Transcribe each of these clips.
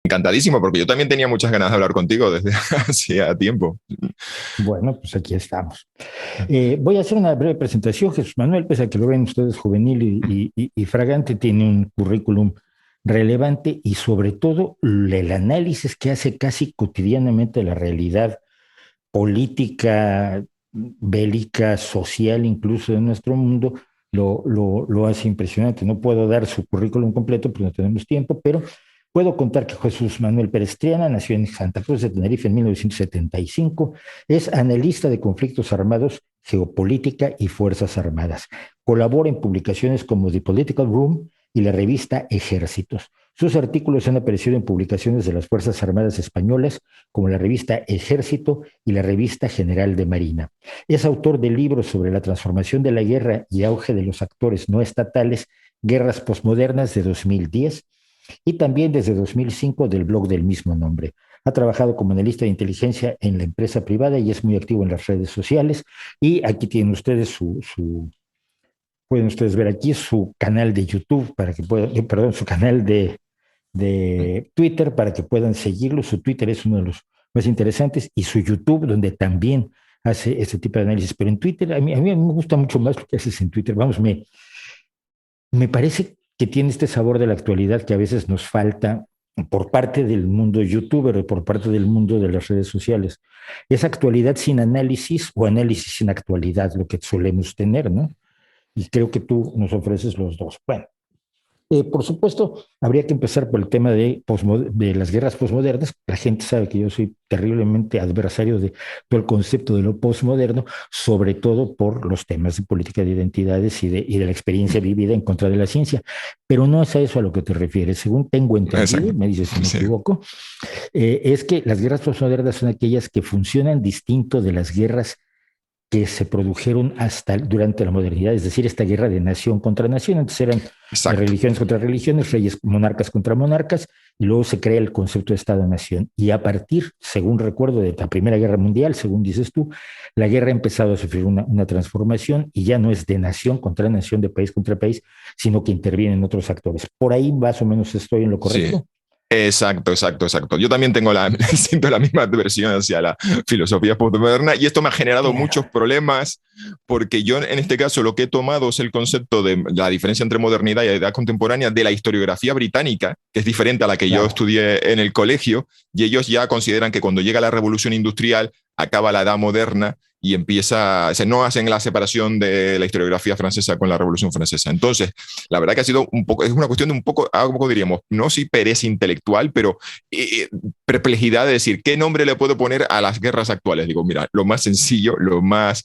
Encantadísimo, porque yo también tenía muchas ganas de hablar contigo desde hacía tiempo. Bueno, pues aquí estamos. Voy a hacer una breve presentación. Jesús Manuel, pese a que lo ven ustedes juvenil y fragante, tiene un currículum relevante y sobre todo el análisis que hace casi cotidianamente de la realidad política, bélica, social, incluso de nuestro mundo, lo hace impresionante. No puedo dar su currículum completo porque no tenemos tiempo, pero puedo contar que Jesús Manuel Pérez Triana nació en Santa Cruz de Tenerife en 1975, es analista de conflictos armados, geopolítica y fuerzas armadas. Colabora en publicaciones como The Political Room y la revista Ejércitos. Sus artículos han aparecido en publicaciones de las Fuerzas Armadas Españolas, como la revista Ejército y la revista General de Marina. Es autor de libros sobre la transformación de la guerra y auge de los actores no estatales, Guerras Postmodernas de 2010, y también desde 2005 del blog del mismo nombre. Ha trabajado como analista de inteligencia en la empresa privada y es muy activo en las redes sociales. Y aquí tienen ustedes pueden ustedes ver aquí su canal de YouTube para que puedan, perdón, su canal de Twitter para que puedan seguirlo. Su Twitter es uno de los más interesantes y su YouTube donde también hace este tipo de análisis. Pero en Twitter, a mí me gusta mucho más lo que haces en Twitter. Vamos, me parece que tiene este sabor de la actualidad que a veces nos falta por parte del mundo youtuber o por parte del mundo de las redes sociales. Es actualidad sin análisis o análisis sin actualidad, lo que solemos tener, ¿no? Y creo que tú nos ofreces los dos. Bueno, por supuesto, habría que empezar por el tema de las guerras posmodernas. La gente sabe que yo soy terriblemente adversario de todo el concepto de lo posmoderno, sobre todo por los temas de política de identidades y de la experiencia vivida en contra de la ciencia. Pero no es a eso a lo que te refieres. Según tengo entendido, Exacto. me dices si me Sí. equivoco, es que las guerras posmodernas son aquellas que funcionan distinto de las guerras que se produjeron durante la modernidad, es decir, esta guerra de nación contra nación. Antes eran Exacto. religiones contra religiones, reyes, monarcas contra monarcas, y luego se crea el concepto de Estado-nación. Y a partir, según recuerdo, de la Primera Guerra Mundial, según dices tú, la guerra ha empezado a sufrir una transformación y ya no es de nación contra nación, de país contra país, sino que intervienen otros actores. Por ahí más o menos estoy en lo Sí. correcto. Exacto, exacto, exacto. Yo también tengo siento la misma adversión hacia la filosofía postmoderna y esto me ha generado muchos Claro. problemas porque yo en este caso lo que he tomado es el concepto de la diferencia entre modernidad y edad contemporánea de la historiografía británica, que es diferente a la que yo Claro. estudié en el colegio, y ellos ya consideran que cuando llega la revolución industrial acaba la edad moderna y empieza, o sea, no hacen la separación de la historiografía francesa con la Revolución Francesa. Entonces, la verdad que ha sido un poco, es una cuestión de un poco diríamos, no si pereza intelectual, pero perplejidad de decir, ¿qué nombre le puedo poner a las guerras actuales? Digo, mira, lo más sencillo, lo más,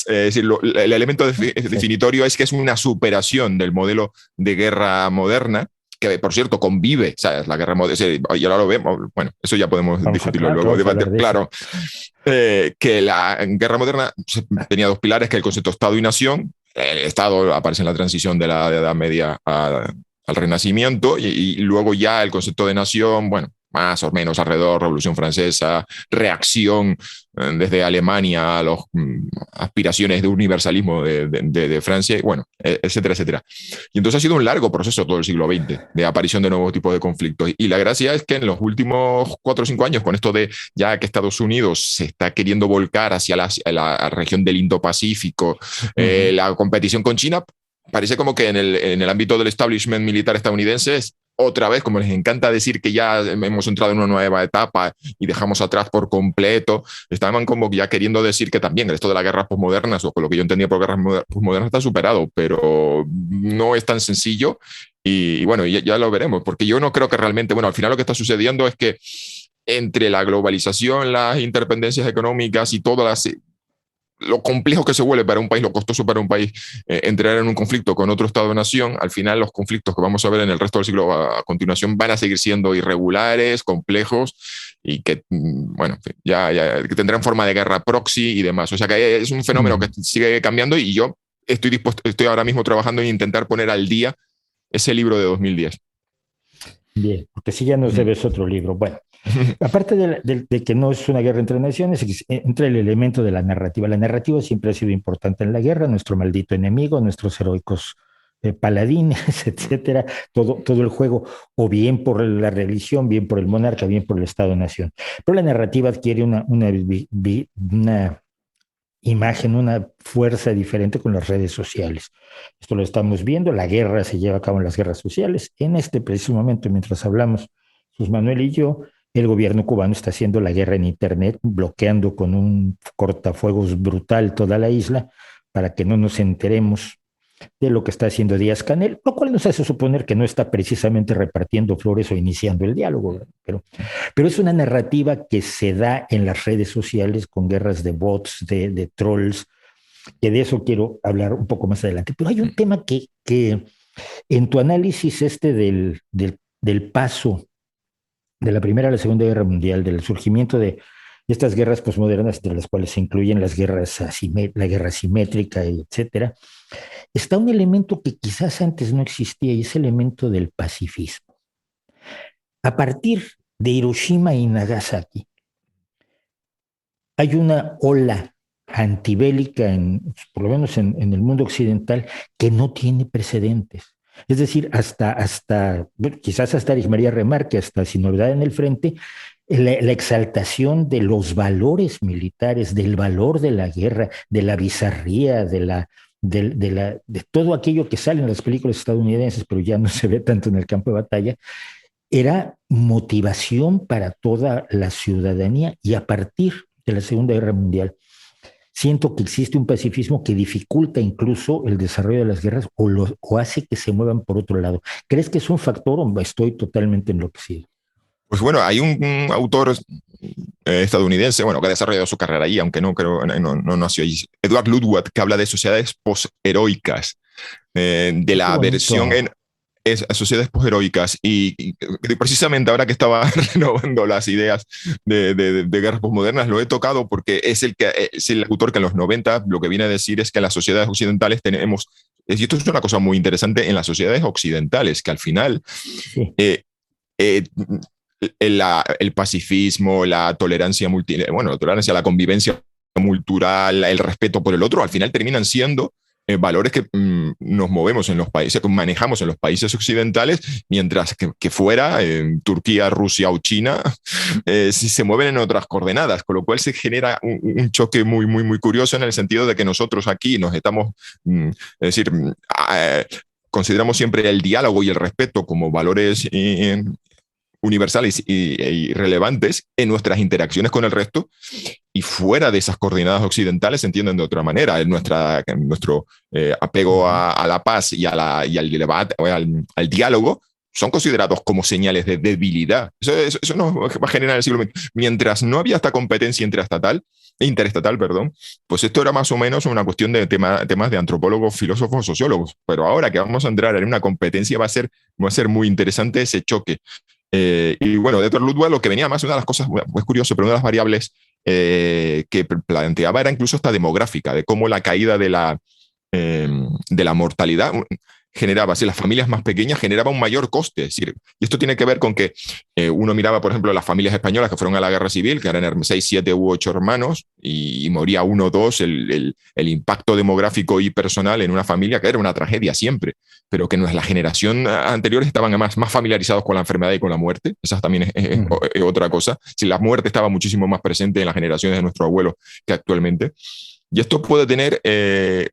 decir, el elemento Sí. definitorio es que es una superación del modelo de guerra moderna, que por cierto convive, ¿sabes? La guerra moderna, y ahora lo vemos, bueno, eso ya podemos discutirlo Claro que luego, vamos a debate, hablar de eso. claro, que la guerra moderna tenía dos pilares, que el concepto Estado y nación. El Estado aparece en la transición de la Edad Media al Renacimiento y luego ya el concepto de nación, bueno, más o menos alrededor, Revolución Francesa, reacción desde Alemania a las aspiraciones de universalismo de Francia, bueno, etcétera, etcétera. Y entonces ha sido un largo proceso todo el siglo XX de aparición de nuevos tipos de conflictos. Y la gracia es que en los últimos 4 o 5 años, con esto de ya que Estados Unidos se está queriendo volcar hacia la región del Indo-Pacífico, Uh -huh. la competición con China, parece como que en el ámbito del establishment militar estadounidense es otra vez, como les encanta decir que ya hemos entrado en una nueva etapa y dejamos atrás por completo, estaban como ya queriendo decir que también esto de las guerras posmodernas, o con lo que yo entendía por guerras posmodernas, está superado, pero no es tan sencillo y bueno, ya lo veremos, porque yo no creo que realmente, bueno, al final lo que está sucediendo es que entre la globalización, las interdependencias económicas y todas las lo complejo que se vuelve para un país, lo costoso para un país entrar en un conflicto con otro Estado-nación, al final los conflictos que vamos a ver en el resto del siglo a continuación van a seguir siendo irregulares, complejos y que, bueno, ya que tendrán forma de guerra proxy y demás. O sea que es un fenómeno que sigue cambiando y yo estoy ahora mismo trabajando en intentar poner al día ese libro de 2010. Bien, porque si ya nos debes otro libro. Bueno, aparte de que no es una guerra entre naciones, entra el elemento de la narrativa. La narrativa siempre ha sido importante en la guerra, nuestro maldito enemigo, nuestros heroicos paladines, etcétera, todo el juego, o bien por la religión, bien por el monarca, bien por el Estado-nación. Pero la narrativa adquiere una imagen, una fuerza diferente con las redes sociales. Esto lo estamos viendo, la guerra se lleva a cabo en las guerras sociales. En este preciso momento, mientras hablamos, Jesús Manuel y yo, el gobierno cubano está haciendo la guerra en Internet, bloqueando con un cortafuegos brutal toda la isla para que no nos enteremos de lo que está haciendo Díaz-Canel, lo cual nos hace suponer que no está precisamente repartiendo flores o iniciando el diálogo, pero es una narrativa que se da en las redes sociales con guerras de bots, de trolls, que de eso quiero hablar un poco más adelante. Pero hay un tema que en tu análisis del paso de la Primera a la Segunda Guerra Mundial, del surgimiento de estas guerras posmodernas, entre las cuales se incluyen las guerras la guerra asimétrica, etcétera, está un elemento que quizás antes no existía y es el elemento del pacifismo. A partir de Hiroshima y Nagasaki, hay una ola antibélica, por lo menos en el mundo occidental, que no tiene precedentes. Es decir, quizás hasta Erich María Remarque, hasta Sin Novedad en el Frente, la exaltación de los valores militares, del valor de la guerra, de la bizarría, de todo aquello que sale en las películas estadounidenses, pero ya no se ve tanto en el campo de batalla, era motivación para toda la ciudadanía. Y a partir de la Segunda Guerra Mundial, siento que existe un pacifismo que dificulta incluso el desarrollo de las guerras o hace que se muevan por otro lado. ¿Crees que es un factor o estoy totalmente enloquecido? Pues bueno, hay un autor estadounidense, bueno, que ha desarrollado su carrera allí, aunque no nació allí, Edward Ludwig, que habla de sociedades posheroicas, de la versión en sociedades posheroicas, y precisamente ahora que estaba renovando las ideas de guerras posmodernas, lo he tocado porque es el autor que en los 90 lo que viene a decir es que en las sociedades occidentales tenemos, y esto es una cosa muy interesante, en las sociedades occidentales, que al final sí. El pacifismo, la tolerancia la convivencia multicultural, el respeto por el otro, al final terminan siendo valores que nos movemos en los países, que manejamos en los países occidentales, mientras que fuera, Turquía, Rusia o China, si se mueven en otras coordenadas, con lo cual se genera un choque muy, muy, muy curioso en el sentido de que nosotros aquí nos estamos, consideramos siempre el diálogo y el respeto como valores universales y relevantes en nuestras interacciones con el resto, y fuera de esas coordenadas occidentales se entienden de otra manera. Nuestro apego a la paz y al debate, al diálogo, son considerados como señales de debilidad. Eso nos va a generar en el siglo XX. Mientras no había esta competencia interestatal, pues esto era más o menos una cuestión de temas de antropólogos, filósofos, sociólogos. Pero ahora que vamos a entrar en una competencia va a ser muy interesante ese choque. Y bueno, de Edward Ludwig lo que venía más, una de las cosas, es curioso, pero una de las variables que planteaba era incluso esta demográfica, de cómo la caída de la mortalidad generaba, si las familias más pequeñas generaba un mayor coste. Es decir, y esto tiene que ver con que uno miraba, por ejemplo, las familias españolas que fueron a la guerra civil, que eran 6, 7 u 8 hermanos, y moría 1 o 2, el impacto demográfico y personal en una familia, que era una tragedia siempre, pero que la generación anterior estaban más familiarizados con la enfermedad y con la muerte. Esa también es otra cosa. Si la muerte estaba muchísimo más presente en las generaciones de nuestros abuelos que actualmente. Y esto puede tener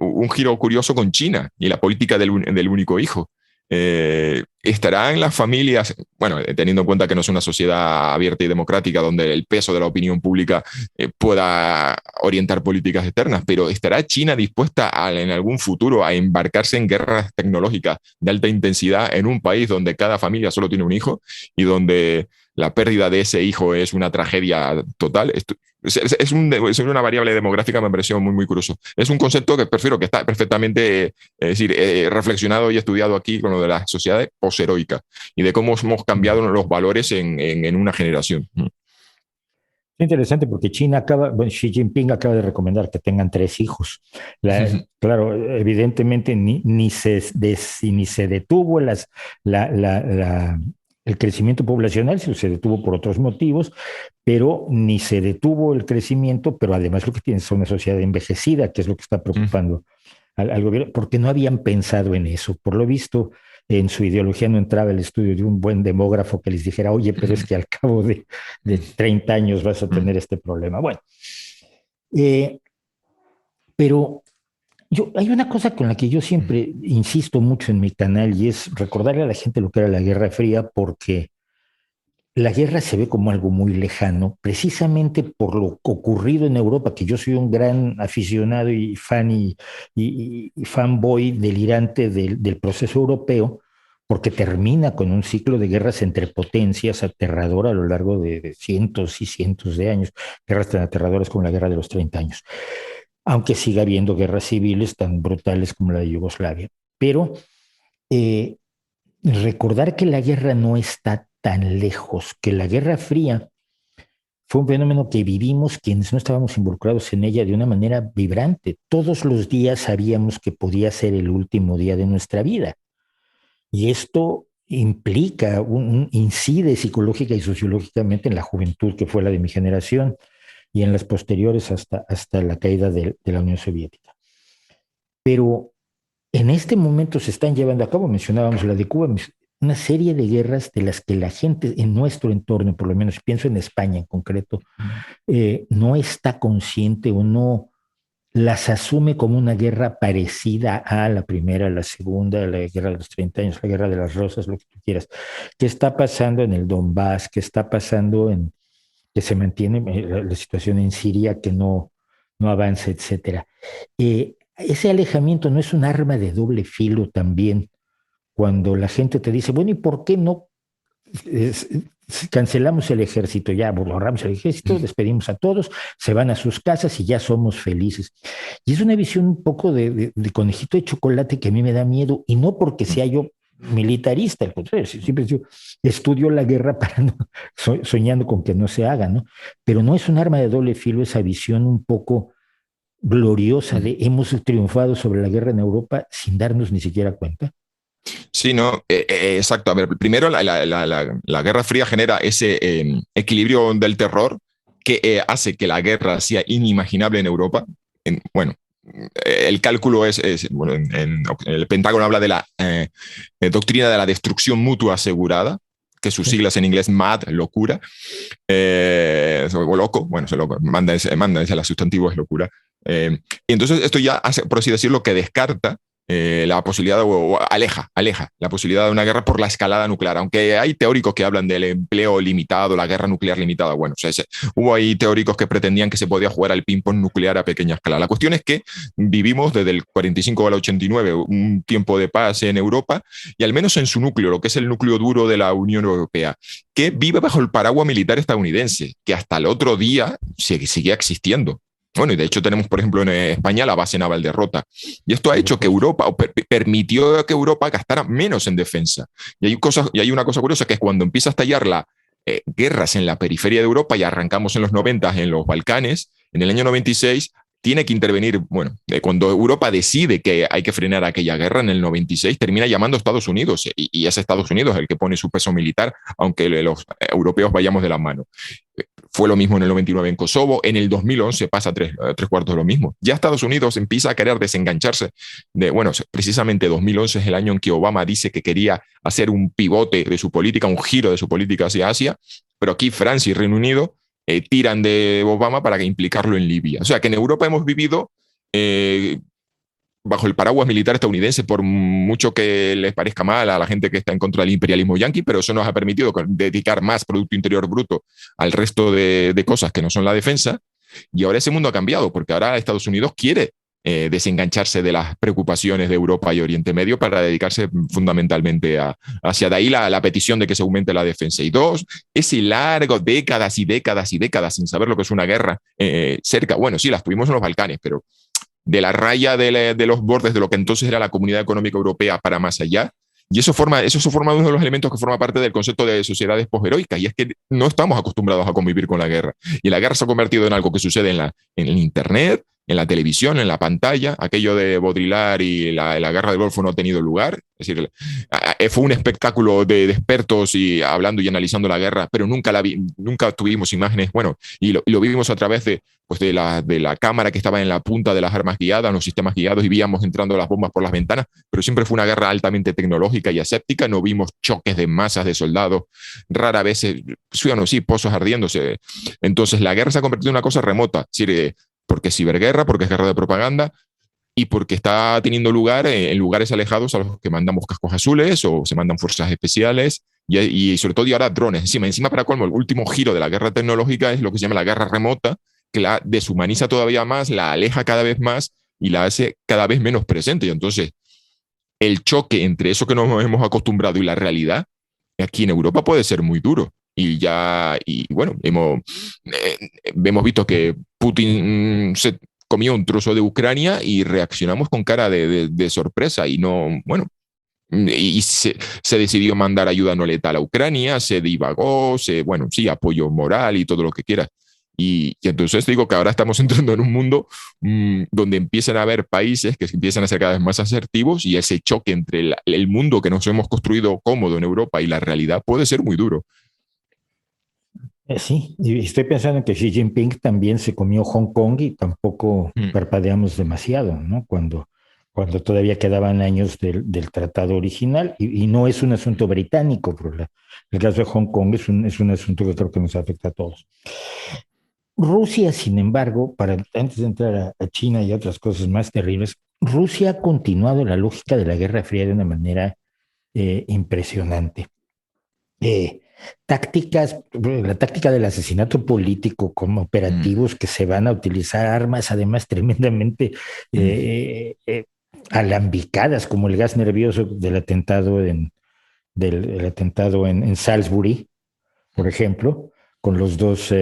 un giro curioso con China y la política del único hijo. ¿Estarán las familias, bueno, teniendo en cuenta que no es una sociedad abierta y democrática donde el peso de la opinión pública pueda orientar políticas externas, pero ¿estará China dispuesta en algún futuro a embarcarse en guerras tecnológicas de alta intensidad en un país donde cada familia solo tiene un hijo y donde la pérdida de ese hijo es una tragedia total? Es una variable demográfica, me pareció muy, muy curioso. Es un concepto que prefiero, que está perfectamente reflexionado y estudiado aquí con lo de la sociedad posheroica y de cómo hemos cambiado los valores en una generación. Es interesante porque Xi Jinping acaba de recomendar que tengan 3 hijos. Claro, evidentemente ni se detuvo el crecimiento poblacional, se detuvo por otros motivos, pero ni se detuvo el crecimiento, pero además lo que tiene es una sociedad envejecida, que es lo que está preocupando al gobierno, porque no habían pensado en eso. Por lo visto, en su ideología no entraba el estudio de un buen demógrafo que les dijera, oye, pero es que al cabo de 30 años vas a tener este problema. Bueno, eh, pero hay una cosa con la que yo siempre insisto mucho en mi canal y es recordarle a la gente lo que era la Guerra Fría, porque la guerra se ve como algo muy lejano, precisamente por lo ocurrido en Europa, que yo soy un gran aficionado y fan y fanboy delirante del proceso europeo, porque termina con un ciclo de guerras entre potencias aterrador a lo largo de cientos y cientos de años, guerras tan aterradoras como la Guerra de los 30 años, aunque siga habiendo guerras civiles tan brutales como la de Yugoslavia. Pero eh, recordar que la guerra no está tan lejos, que la Guerra Fría fue un fenómeno que vivimos quienes no estábamos involucrados en ella de una manera vibrante. Todos los días sabíamos que podía ser el último día de nuestra vida. Y esto implica, incide psicológica y sociológicamente en la juventud que fue la de mi generación y en las posteriores hasta la caída de la Unión Soviética. Pero en este momento se están llevando a cabo, mencionábamos la de Cuba, una serie de guerras de las que la gente en nuestro entorno, por lo menos pienso en España en concreto, no está consciente o no las asume como una guerra parecida a la primera, la segunda, la guerra de los 30 años, la guerra de las rosas, lo que tú quieras. ¿Qué está pasando en el Donbass? ¿Qué está pasando en que se mantiene la situación en Siria, que no avanza, etcétera? Ese alejamiento no es un arma de doble filo también, cuando la gente te dice, bueno, ¿y por qué no cancelamos el ejército? Ya borramos el ejército, despedimos a todos, se van a sus casas y ya somos felices. Y es una visión un poco de conejito de chocolate que a mí me da miedo, y no porque sea yo militarista, al contrario, siempre yo estudio la guerra para no, soñando con que no se haga, ¿no? Pero no es un arma de doble filo esa visión un poco gloriosa de hemos triunfado sobre la guerra en Europa sin darnos ni siquiera cuenta. Sí, no, exacto. A ver, primero la Guerra Fría genera ese equilibrio del terror que hace que la guerra sea inimaginable en Europa. Bueno, el cálculo bueno, en el Pentágono habla de la doctrina de la destrucción mutua asegurada, que sus siglas en inglés MAD, locura, o loco, bueno, loco, manda ese el sustantivo es locura. Y entonces esto ya hace, por así decirlo, que descarta la posibilidad o aleja la posibilidad de una guerra por la escalada nuclear, aunque hay teóricos que hablan del empleo limitado, la guerra nuclear limitada. Bueno, o sea, hubo ahí teóricos que pretendían que se podía jugar al ping-pong nuclear a pequeña escala. La cuestión es que vivimos desde el 45 al 89 un tiempo de paz en Europa, y al menos en su núcleo, lo que es el núcleo duro de la Unión Europea, que vive bajo el paraguas militar estadounidense, que hasta el otro día sigue existiendo. Bueno, y de hecho tenemos, por ejemplo, en España la base naval de Rota. Y esto ha hecho que Europa, o permitió que Europa gastara menos en defensa. Y hay una cosa curiosa, que es cuando empieza a estallar las guerras en la periferia de Europa, y arrancamos en los 90 en los Balcanes, en el año 96 tiene que intervenir, bueno, cuando Europa decide que hay que frenar aquella guerra en el 96, termina llamando a Estados Unidos, y es Estados Unidos el que pone su peso militar, aunque los europeos vayamos de la mano. Fue lo mismo en el 99 en Kosovo, en el 2011 pasa tres cuartos lo mismo. Ya Estados Unidos empieza a querer desengancharse bueno, precisamente 2011 es el año en que Obama dice que quería hacer un pivote de su política, un giro de su política hacia Asia, pero aquí Francia y Reino Unido tiran de Obama para implicarlo en Libia. O sea que en Europa hemos vivido bajo el paraguas militar estadounidense, por mucho que les parezca mal a la gente que está en contra del imperialismo yanqui, pero eso nos ha permitido dedicar más Producto Interior Bruto al resto de cosas que no son la defensa, y ahora ese mundo ha cambiado, porque ahora Estados Unidos quiere desengancharse de las preocupaciones de Europa y Oriente Medio para dedicarse fundamentalmente hacia de ahí la petición de que se aumente la defensa. Y dos, ese largo décadas y décadas y décadas sin saber lo que es una guerra cerca. Bueno, sí, las tuvimos en los Balcanes, pero de la raya de los bordes de lo que entonces era la Comunidad Económica Europea para más allá. Y eso forma uno de los elementos que forma parte del concepto de sociedades posheroicas, y es que no estamos acostumbrados a convivir con la guerra. Y la guerra se ha convertido en algo que sucede en el Internet, en la televisión, en la pantalla. Aquello de Baudrillard y la guerra del Golfo no ha tenido lugar. Es decir, fue un espectáculo de expertos y hablando y analizando la guerra, pero nunca tuvimos imágenes, bueno, y lo vimos a través pues de la cámara que estaba en la punta de las armas guiadas, los sistemas guiados, y víamos entrando las bombas por las ventanas, pero siempre fue una guerra altamente tecnológica y aséptica. No vimos choques de masas de soldados, rara vez, sí, pozos ardiéndose. Entonces la guerra se ha convertido en una cosa remota, es decir, porque es ciberguerra, porque es guerra de propaganda, y porque está teniendo lugar en lugares alejados a los que mandamos cascos azules o se mandan fuerzas especiales y sobre todo y ahora drones. Encima, para colmo, el último giro de la guerra tecnológica es lo que se llama la guerra remota, que la deshumaniza todavía más, la aleja cada vez más y la hace cada vez menos presente. Y entonces, el choque entre eso que nos hemos acostumbrado y la realidad aquí en Europa puede ser muy duro. Y bueno, hemos visto que Putin se comió un trozo de Ucrania y reaccionamos con cara de sorpresa y no, bueno, y se decidió mandar ayuda no letal a Ucrania, se divagó, bueno, sí, apoyo moral y todo lo que quiera. Y entonces digo que ahora estamos entrando en un mundo donde empiezan a haber países que empiezan a ser cada vez más asertivos y ese choque entre el mundo que nos hemos construido cómodo en Europa y la realidad puede ser muy duro. Sí, y estoy pensando en que Xi Jinping también se comió Hong Kong y tampoco parpadeamos demasiado, ¿no? Cuando todavía quedaban años del tratado original, y no es un asunto británico, pero el caso de Hong Kong es un asunto que creo que nos afecta a todos. Rusia, sin embargo, antes de entrar a China y a otras cosas más terribles, Rusia ha continuado la lógica de la Guerra Fría de una manera impresionante. La táctica del asesinato político como operativos que se van a utilizar armas además tremendamente alambicadas, como el gas nervioso del atentado en Salisbury, por ejemplo, con los dos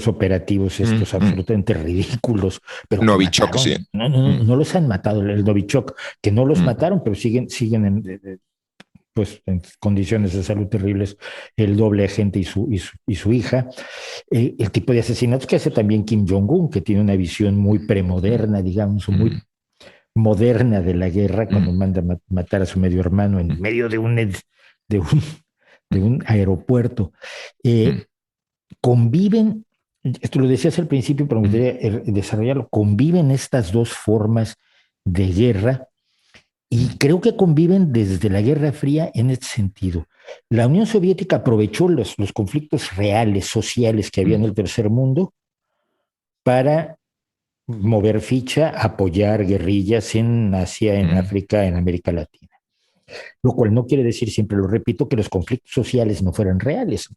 operativos estos absolutamente ridículos, pero Novichok, sí. No los han matado, el Novichok, que no los mataron, pero siguen pues en condiciones de salud terribles, el doble agente y su hija. El tipo de asesinatos que hace también Kim Jong-un, que tiene una visión muy premoderna, digamos, muy moderna de la guerra, cuando manda matar a su medio hermano en medio de un aeropuerto. Conviven, esto lo decías al principio, pero me gustaría desarrollarlo, conviven estas dos formas de guerra. Y creo que conviven desde la Guerra Fría en este sentido. La Unión Soviética aprovechó los conflictos reales, sociales que había en el tercer mundo para mover ficha, apoyar guerrillas en Asia, en África, en América Latina. Lo cual no quiere decir, siempre lo repito, que los conflictos sociales no fueran reales.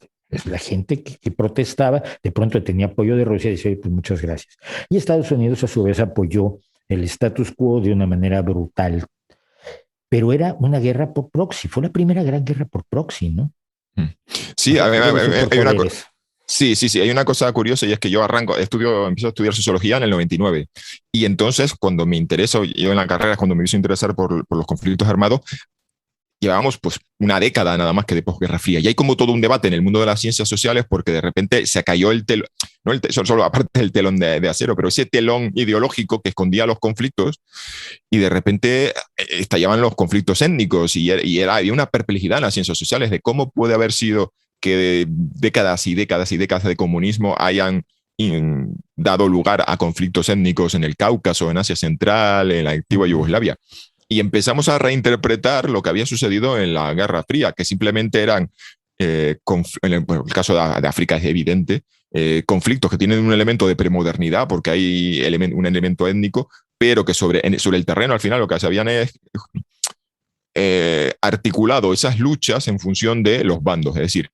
La gente que protestaba de pronto tenía apoyo de Rusia y decía, pues muchas gracias. Y Estados Unidos a su vez apoyó el status quo de una manera brutal. Pero era una guerra por proxy, fue la primera gran guerra por proxy, ¿no? Sí, hay una cosa. Sí, hay una cosa curiosa y es que yo empiezo a estudiar sociología en el 99 y entonces cuando me intereso, yo en la carrera, cuando me hizo interesar por los conflictos armados, llevábamos pues una década nada más que de posguerra fría y hay como todo un debate en el mundo de las ciencias sociales porque de repente se cayó el telón, no solo aparte del telón de acero, pero ese telón ideológico que escondía los conflictos y de repente estallaban los conflictos étnicos y había una perplejidad en las ciencias sociales de cómo puede haber sido que décadas y décadas y décadas de comunismo hayan dado lugar a conflictos étnicos en el Cáucaso, en Asia Central, en la antigua Yugoslavia. Y empezamos a reinterpretar lo que había sucedido en la Guerra Fría, que simplemente eran, en el caso de África es evidente, conflictos que tienen un elemento de premodernidad, porque hay un elemento étnico, pero que sobre el terreno al final lo que se habían articulado esas luchas en función de los bandos, es decir,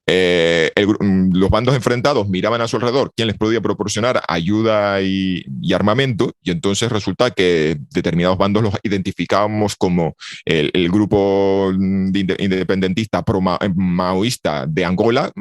los bandos enfrentados miraban a su alrededor quién les podía proporcionar ayuda y armamento, y entonces resulta que determinados bandos los identificábamos como el grupo independentista pro-maoísta de Angola,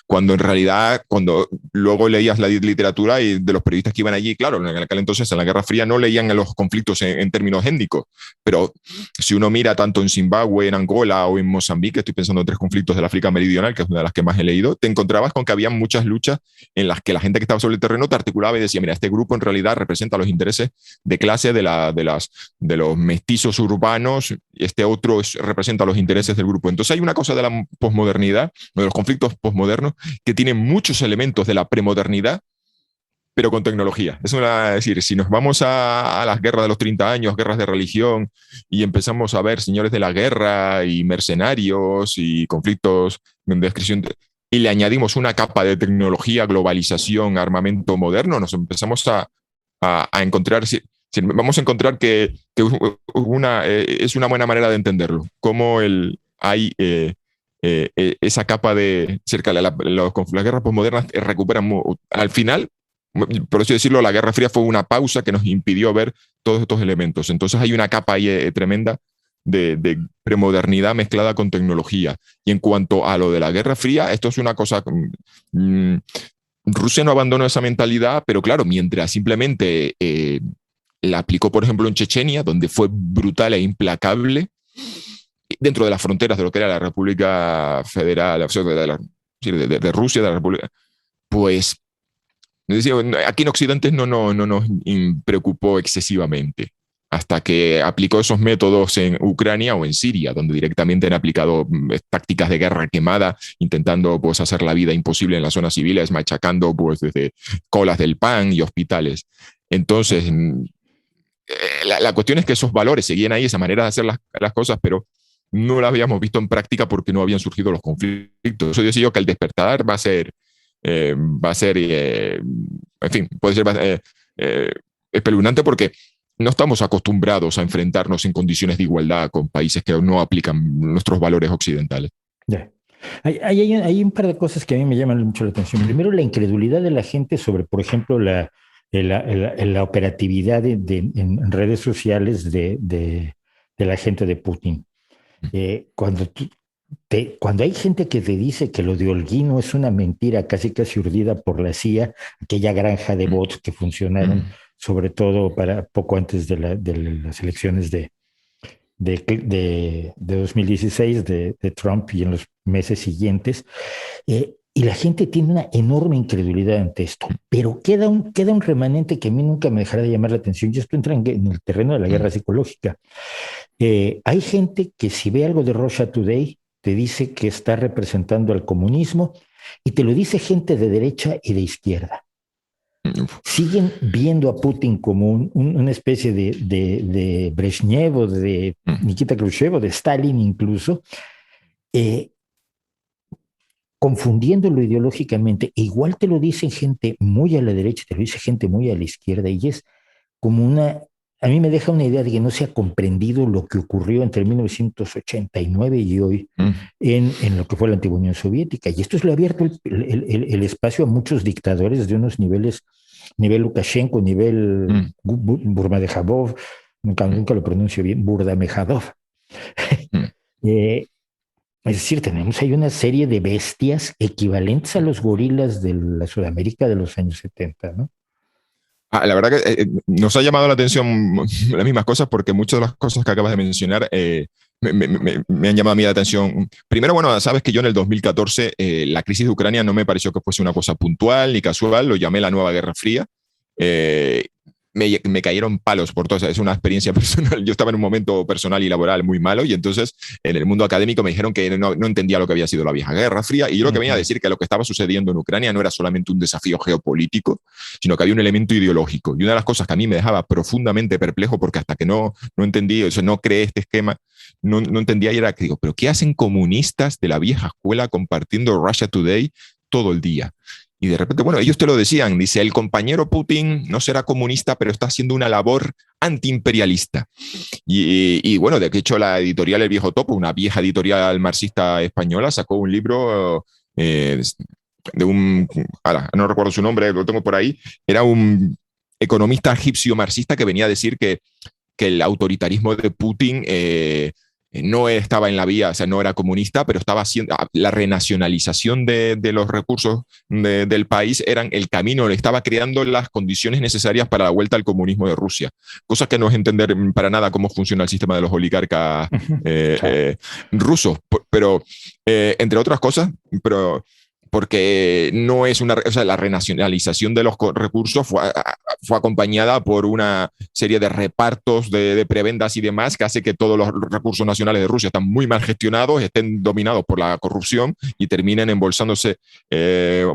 cuando en realidad, cuando luego leías la literatura y de los periodistas que iban allí, claro, en aquel entonces, en la Guerra Fría, no leían los conflictos en términos étnicos, pero si uno mira tanto en Zimbabue, en Angola o en Mozambique, estoy pensando en 3 conflictos del África Meridional, que es una de las que más he leído, te encontrabas con que había muchas luchas en las que la gente que estaba sobre el terreno te articulaba y decía, mira, este grupo en realidad representa los intereses de clase de los mestizos urbanos, y este otro representa los intereses del grupo. Entonces hay una cosa de la posmodernidad, de los conflictos posmodernos, que tienen muchos elementos de la premodernidad, pero con tecnología. Es decir, si nos vamos a las guerras de los 30 años, guerras de religión, y empezamos a ver señores de la guerra y mercenarios y conflictos de descripción, y le añadimos una capa de tecnología, globalización, armamento moderno, nos empezamos a encontrar, vamos a encontrar que es una buena manera de entenderlo, cómo hay esa capa de cerca de las guerras posmodernas recuperan al final, por así decirlo, la Guerra Fría fue una pausa que nos impidió ver todos estos elementos. Entonces hay una capa ahí tremenda de premodernidad mezclada con tecnología. Y en cuanto a lo de la Guerra Fría, esto es una cosa... Rusia no abandonó esa mentalidad, pero claro, mientras simplemente la aplicó, por ejemplo, en Chechenia, donde fue brutal e implacable, dentro de las fronteras de lo que era la República Federal, de Rusia, de la República, pues aquí en Occidente no nos preocupó excesivamente, hasta que aplicó esos métodos en Ucrania o en Siria, donde directamente han aplicado tácticas de guerra quemada, intentando pues, hacer la vida imposible en las zonas civiles, machacando pues, desde colas del pan y hospitales. Entonces, la cuestión es que esos valores seguían ahí, esa manera de hacer las cosas, pero no la habíamos visto en práctica porque no habían surgido los conflictos. Eso yo decía que el despertar va a ser, en fin, puede ser espeluznante porque no estamos acostumbrados a enfrentarnos en condiciones de igualdad con países que no aplican nuestros valores occidentales. Yeah. Hay un par de cosas que a mí me llaman mucho la atención. Primero, la incredulidad de la gente sobre, por ejemplo, la operatividad en redes sociales de la gente de Putin. Cuando hay gente que te dice que lo de Holguino es una mentira casi urdida por la CIA, aquella granja de bots que funcionaron sobre todo para poco antes de las elecciones de 2016 de Trump y en los meses siguientes, y la gente tiene una enorme incredulidad ante esto, pero queda un remanente que a mí nunca me dejará de llamar la atención, y esto entra en el terreno de la guerra psicológica. Hay gente que si ve algo de Russia Today, te dice que está representando al comunismo, y te lo dice gente de derecha y de izquierda. Siguen viendo a Putin como una especie de Brezhnev o de Nikita Khrushchev o de Stalin incluso, confundiéndolo ideológicamente. Igual te lo dicen gente muy a la derecha, te lo dice gente muy a la izquierda, y es como a mí me deja una idea de que no se ha comprendido lo que ocurrió entre 1989 y hoy en lo que fue la antigua Unión Soviética. Y esto le ha abierto el espacio a muchos dictadores de unos niveles, nivel Lukashenko, nivel Burmadejabov, nunca lo pronuncio bien, Burdamejadov. Es decir, tenemos ahí una serie de bestias equivalentes a los gorilas de la Sudamérica de los años 70, ¿no? La verdad que nos ha llamado la atención las mismas cosas porque muchas de las cosas que acabas de mencionar me han llamado a mí la atención. Primero, bueno, sabes que yo en el 2014 la crisis de Ucrania no me pareció que fuese una cosa puntual ni casual, lo llamé la nueva Guerra Fría. Me cayeron palos por todo, o sea, es una experiencia personal. Yo estaba en un momento personal y laboral muy malo y entonces en el mundo académico me dijeron que no entendía lo que había sido la vieja Guerra Fría y yo lo que venía a decir que lo que estaba sucediendo en Ucrania no era solamente un desafío geopolítico, sino que había un elemento ideológico. Y una de las cosas que a mí me dejaba profundamente perplejo porque hasta que no entendí, o sea, no creé este esquema, no entendía y era que digo, ¿pero qué hacen comunistas de la vieja escuela compartiendo Russia Today todo el día? Y de repente, bueno, ellos te lo decían, dice, el compañero Putin no será comunista, pero está haciendo una labor antiimperialista. Y bueno, de hecho la editorial El Viejo Topo, una vieja editorial marxista española, sacó un libro de no recuerdo su nombre, lo tengo por ahí, era un economista egipcio marxista que venía a decir que el autoritarismo de Putin no estaba en la vía, o sea, no era comunista, pero estaba haciendo la renacionalización de los recursos del país, eran el camino, le estaba creando las condiciones necesarias para la vuelta al comunismo de Rusia. Cosa que no es entender para nada cómo funciona el sistema de los oligarcas rusos, pero entre otras cosas, pero porque no es una, o sea, la renacionalización de los recursos fue acompañada por una serie de repartos de prebendas y demás que hace que todos los recursos nacionales de Rusia están muy mal gestionados, estén dominados por la corrupción y terminen embolsándose, es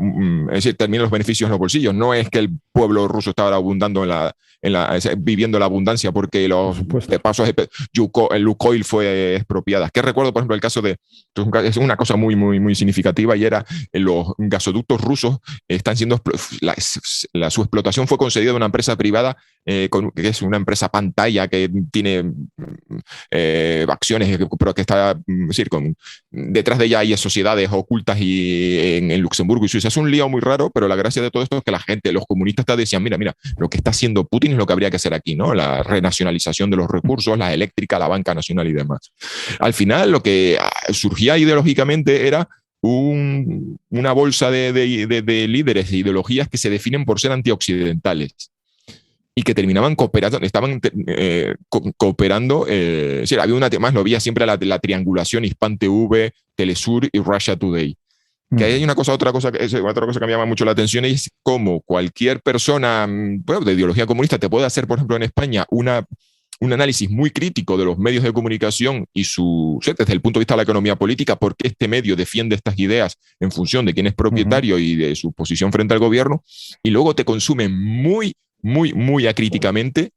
decir, terminen los beneficios en los bolsillos. No es que el pueblo ruso estaba abundando viviendo la abundancia porque los pasos el Lukoil fue expropiada. Que recuerdo, por ejemplo, el caso de, es una cosa muy, muy, muy significativa, y era los gasoductos rusos están siendo, su explotación fue concedida a una empresa privada, que es una empresa pantalla que tiene acciones, pero que está, es decir, detrás de ella hay sociedades ocultas y en Luxemburgo y Suiza. Es un lío muy raro, pero la gracia de todo esto es que la gente, los comunistas decían, mira, lo que está haciendo Putin es lo que habría que hacer aquí, ¿no? La renacionalización de los recursos, la eléctrica, la banca nacional y demás. Al final, lo que surgía ideológicamente era una bolsa de líderes e ideologías que se definen por ser antioccidentales y que terminaban cooperando, estaban cooperando, sí, había una más, lo había siempre la triangulación Hispan TV, Telesur y Russia Today. Que hay otra cosa que me llama mucho la atención, es cómo cualquier persona, bueno, de ideología comunista te puede hacer, por ejemplo, en España, un análisis muy crítico de los medios de comunicación y desde el punto de vista de la economía política, por qué este medio defiende estas ideas en función de quién es propietario y de su posición frente al gobierno, y luego te consumen muy, muy, muy acríticamente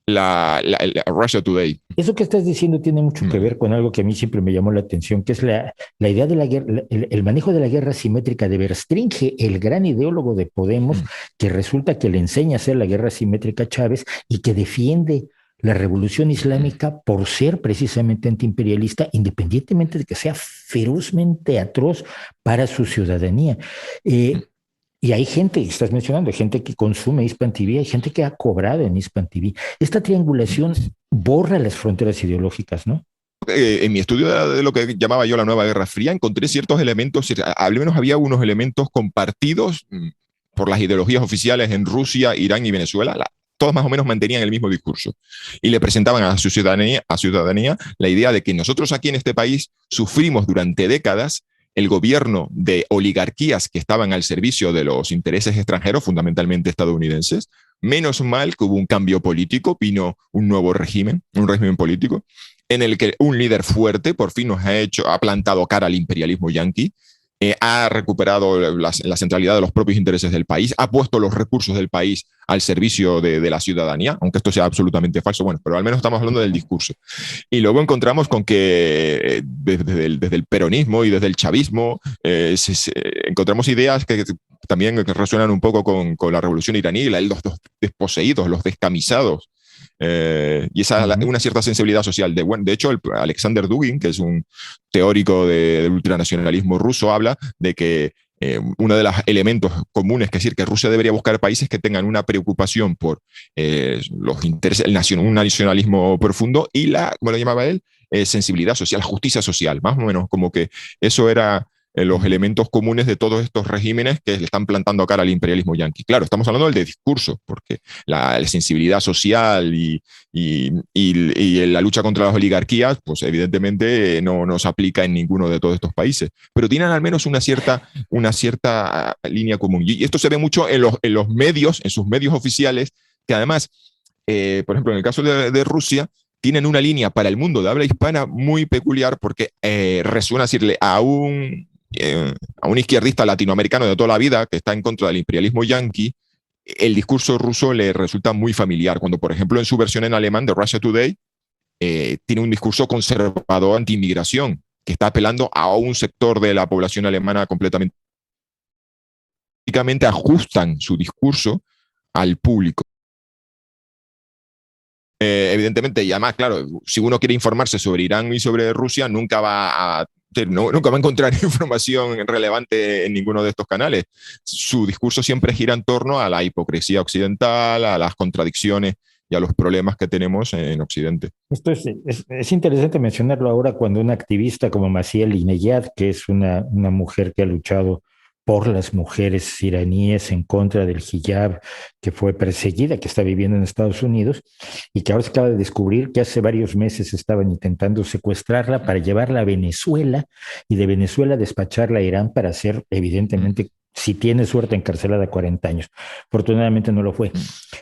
la Russia Today. Eso que estás diciendo tiene mucho que ver con algo que a mí siempre me llamó la atención, que es la idea de la guerra, el manejo de la guerra asimétrica de Verstringe, el gran ideólogo de Podemos, que resulta que le enseña a hacer la guerra asimétrica a Chávez y que defiende la revolución islámica por ser precisamente antiimperialista, independientemente de que sea ferozmente atroz para su ciudadanía. Y hay gente, estás mencionando, hay gente que consume Hispan TV, hay gente que ha cobrado en Hispan TV. Esta triangulación borra las fronteras ideológicas, ¿no? En mi estudio de lo que llamaba yo la nueva Guerra Fría, encontré ciertos elementos, al menos había unos elementos compartidos por las ideologías oficiales en Rusia, Irán y Venezuela. Todos más o menos mantenían el mismo discurso y le presentaban a su ciudadanía la idea de que nosotros aquí en este país sufrimos durante décadas el gobierno de oligarquías que estaban al servicio de los intereses extranjeros, fundamentalmente estadounidenses. Menos mal que hubo un cambio político, vino un nuevo régimen, un régimen político, en el que un líder fuerte por fin ha plantado cara al imperialismo yanqui, ha recuperado la centralidad de los propios intereses del país, ha puesto los recursos del país al servicio de la ciudadanía, aunque esto sea absolutamente falso, bueno, pero al menos estamos hablando del discurso. Y luego encontramos con que desde el peronismo y desde el chavismo encontramos ideas que también resuenan un poco con la revolución iraní, los desposeídos, los descamisados, y una cierta sensibilidad social. De hecho, Alexander Dugin, que es un teórico del ultranacionalismo ruso, habla de que uno de los elementos comunes, que es decir, que Rusia debería buscar países que tengan una preocupación por los intereses, un nacionalismo profundo y como lo llamaba él, sensibilidad social, justicia social, más o menos como que eso era los elementos comunes de todos estos regímenes que le están plantando cara al imperialismo yanqui. Claro, estamos hablando del discurso, porque la sensibilidad social y la lucha contra las oligarquías, pues evidentemente no se aplica en ninguno de todos estos países, pero tienen al menos una cierta línea común. Y esto se ve mucho en los medios, en sus medios oficiales, que además, por ejemplo, en el caso de Rusia, tienen una línea para el mundo de habla hispana muy peculiar, porque resuena decirle a un izquierdista latinoamericano de toda la vida que está en contra del imperialismo yanqui, el discurso ruso le resulta muy familiar. Cuando, por ejemplo, en su versión en alemán de Russia Today, tiene un discurso conservador anti-inmigración, que está apelando a un sector de la población alemana completamente. Prácticamente ajustan su discurso al público. Evidentemente, y además, claro, si uno quiere informarse sobre Irán y sobre Rusia, nunca va a encontrar información relevante en ninguno de estos canales. Su discurso siempre gira en torno a la hipocresía occidental, a las contradicciones y a los problemas que tenemos en Occidente. Esto es interesante mencionarlo ahora cuando una activista como Maciel Ineyad, que es una mujer que ha luchado por las mujeres iraníes en contra del hijab, que fue perseguida, que está viviendo en Estados Unidos y que ahora se acaba de descubrir que hace varios meses estaban intentando secuestrarla para llevarla a Venezuela y de Venezuela despacharla a Irán para ser, evidentemente, si tiene suerte, encarcelada 40 años. Afortunadamente no lo fue.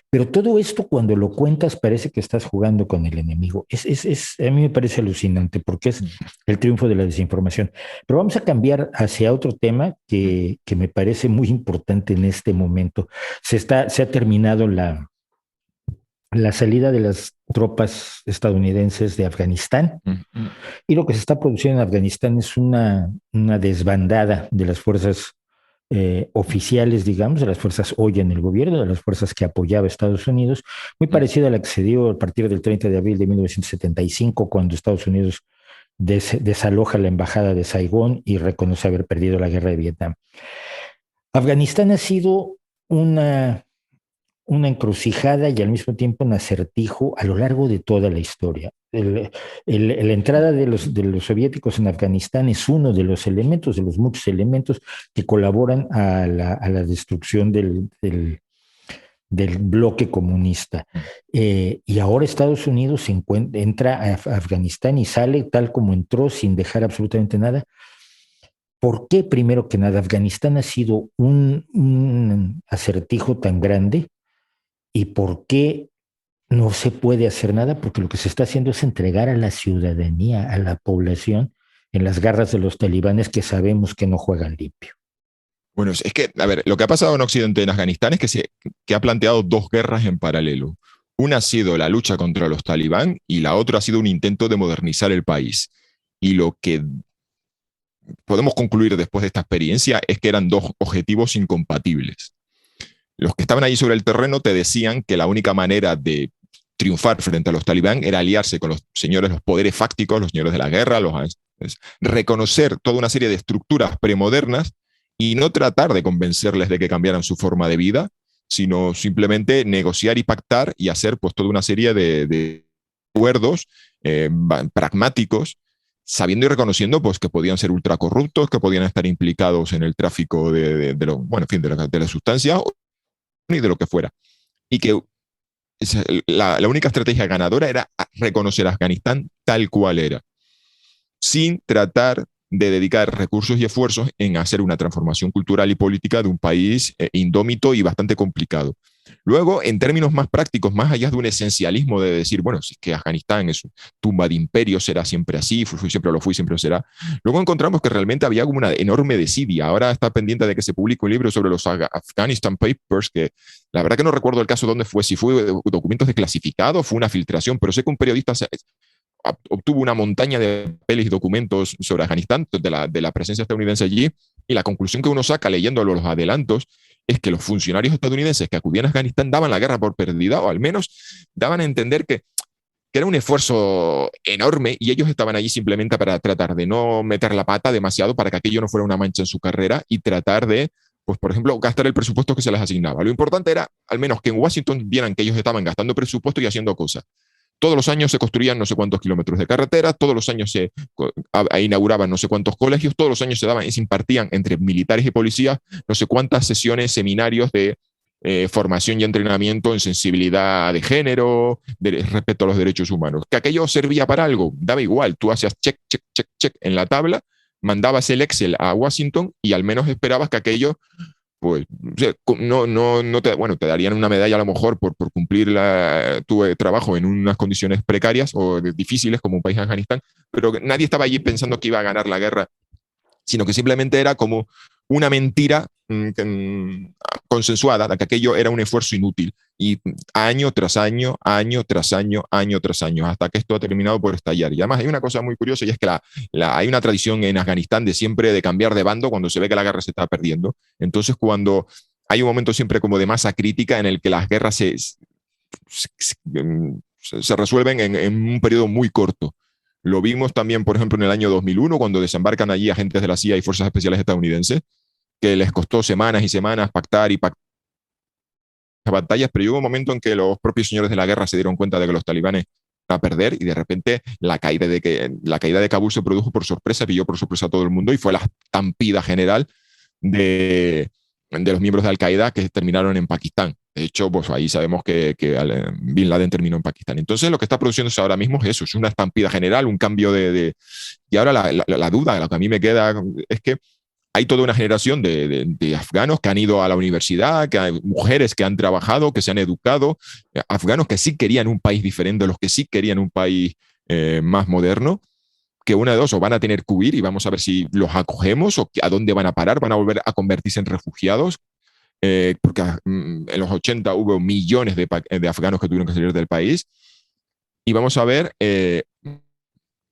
Pero todo esto cuando lo cuentas parece que estás jugando con el enemigo. A mí me parece alucinante porque es el triunfo de la desinformación. Pero vamos a cambiar hacia otro tema que me parece muy importante en este momento. Se ha terminado la salida de las tropas estadounidenses de Afganistán y lo que se está produciendo en Afganistán es una desbandada de las fuerzas oficiales, digamos, de las fuerzas hoy en el gobierno, de las fuerzas que apoyaba Estados Unidos, muy parecida a la que se dio a partir del 30 de abril de 1975, cuando Estados Unidos desaloja la embajada de Saigón y reconoce haber perdido la guerra de Vietnam. Afganistán ha sido una encrucijada y al mismo tiempo un acertijo a lo largo de toda la historia. La entrada de los soviéticos en Afganistán es uno de los elementos, de los muchos elementos que colaboran a la destrucción del bloque comunista. Y ahora Estados Unidos entra a Afganistán y sale tal como entró sin dejar absolutamente nada. ¿Por qué, primero que nada, Afganistán ha sido un acertijo tan grande? ¿Y por qué no se puede hacer nada? Porque lo que se está haciendo es entregar a la ciudadanía, a la población, en las garras de los talibanes que sabemos que no juegan limpio. Bueno, es que, a ver, lo que ha pasado en Occidente, en Afganistán, es que ha planteado dos guerras en paralelo. Una ha sido la lucha contra los talibán y la otra ha sido un intento de modernizar el país. Y lo que podemos concluir después de esta experiencia es que eran dos objetivos incompatibles. Los que estaban allí sobre el terreno te decían que la única manera de triunfar frente a los talibán era aliarse con los señores, los poderes fácticos, los señores de la guerra, reconocer toda una serie de estructuras premodernas y no tratar de convencerles de que cambiaran su forma de vida, sino simplemente negociar y pactar y hacer pues toda una serie de acuerdos pragmáticos, sabiendo y reconociendo pues, que podían ser ultracorruptos, que podían estar implicados en el tráfico de las sustancias y de lo que fuera. Y que la única estrategia ganadora era reconocer a Afganistán tal cual era, sin tratar de dedicar recursos y esfuerzos en hacer una transformación cultural y política de un país indómito y bastante complicado. Luego, en términos más prácticos, más allá de un esencialismo de decir, bueno, si es que Afganistán es tumba de imperio, será siempre así, siempre lo fui, siempre lo será. Luego encontramos que realmente había como una enorme desidia. Ahora está pendiente de que se publique un libro sobre los Afghanistan Papers, que la verdad que no recuerdo el caso dónde fue, si fue documentos desclasificados, fue una filtración, pero sé que un periodista obtuvo una montaña de papeles y documentos sobre Afganistán, de la presencia estadounidense allí, y la conclusión que uno saca leyendo los adelantos es que los funcionarios estadounidenses que acudían a Afganistán daban la guerra por perdida, o al menos daban a entender que era un esfuerzo enorme y ellos estaban allí simplemente para tratar de no meter la pata demasiado para que aquello no fuera una mancha en su carrera y tratar de, pues por ejemplo, gastar el presupuesto que se les asignaba. Lo importante era, al menos, que en Washington vieran que ellos estaban gastando presupuesto y haciendo cosas. Todos los años se construían no sé cuántos kilómetros de carretera, todos los años se inauguraban no sé cuántos colegios, todos los años se daban y se impartían entre militares y policías no sé cuántas sesiones, seminarios de formación y entrenamiento en sensibilidad de género, de respeto a los derechos humanos. Que aquello servía para algo, daba igual, tú hacías check, check, check, check en la tabla, mandabas el Excel a Washington y al menos esperabas que aquello pues te darían una medalla a lo mejor por cumplir tu trabajo en unas condiciones precarias o difíciles como un país de Afganistán, pero nadie estaba allí pensando que iba a ganar la guerra, sino que simplemente era como una mentira consensuada de que aquello era un esfuerzo inútil. Y año tras año, año tras año, año tras año, hasta que esto ha terminado por estallar. Y además hay una cosa muy curiosa y es que hay una tradición en Afganistán de siempre de cambiar de bando cuando se ve que la guerra se está perdiendo. Entonces cuando hay un momento siempre como de masa crítica en el que las guerras se resuelven en un periodo muy corto. Lo vimos también, por ejemplo, en el año 2001, cuando desembarcan allí agentes de la CIA y fuerzas especiales estadounidenses, que les costó semanas y semanas pactar y pactar batallas, pero hubo un momento en que los propios señores de la guerra se dieron cuenta de que los talibanes iban a perder y de repente la caída de Kabul se produjo por sorpresa, pilló por sorpresa a todo el mundo y fue la estampida general de los miembros de Al-Qaeda que terminaron en Pakistán. De hecho, pues ahí sabemos que Bin Laden terminó en Pakistán. Entonces, lo que está produciéndose ahora mismo es eso, es una estampida general, un cambio Y ahora la duda, lo que a mí me queda es que hay toda una generación de afganos que han ido a la universidad, que hay mujeres que han trabajado, que se han educado, afganos que sí querían un país diferente, los que sí querían un país más moderno, que una de dos, o van a tener que huir y vamos a ver si los acogemos o a dónde van a parar, van a volver a convertirse en refugiados, porque en los 80 hubo millones de afganos que tuvieron que salir del país, y vamos a ver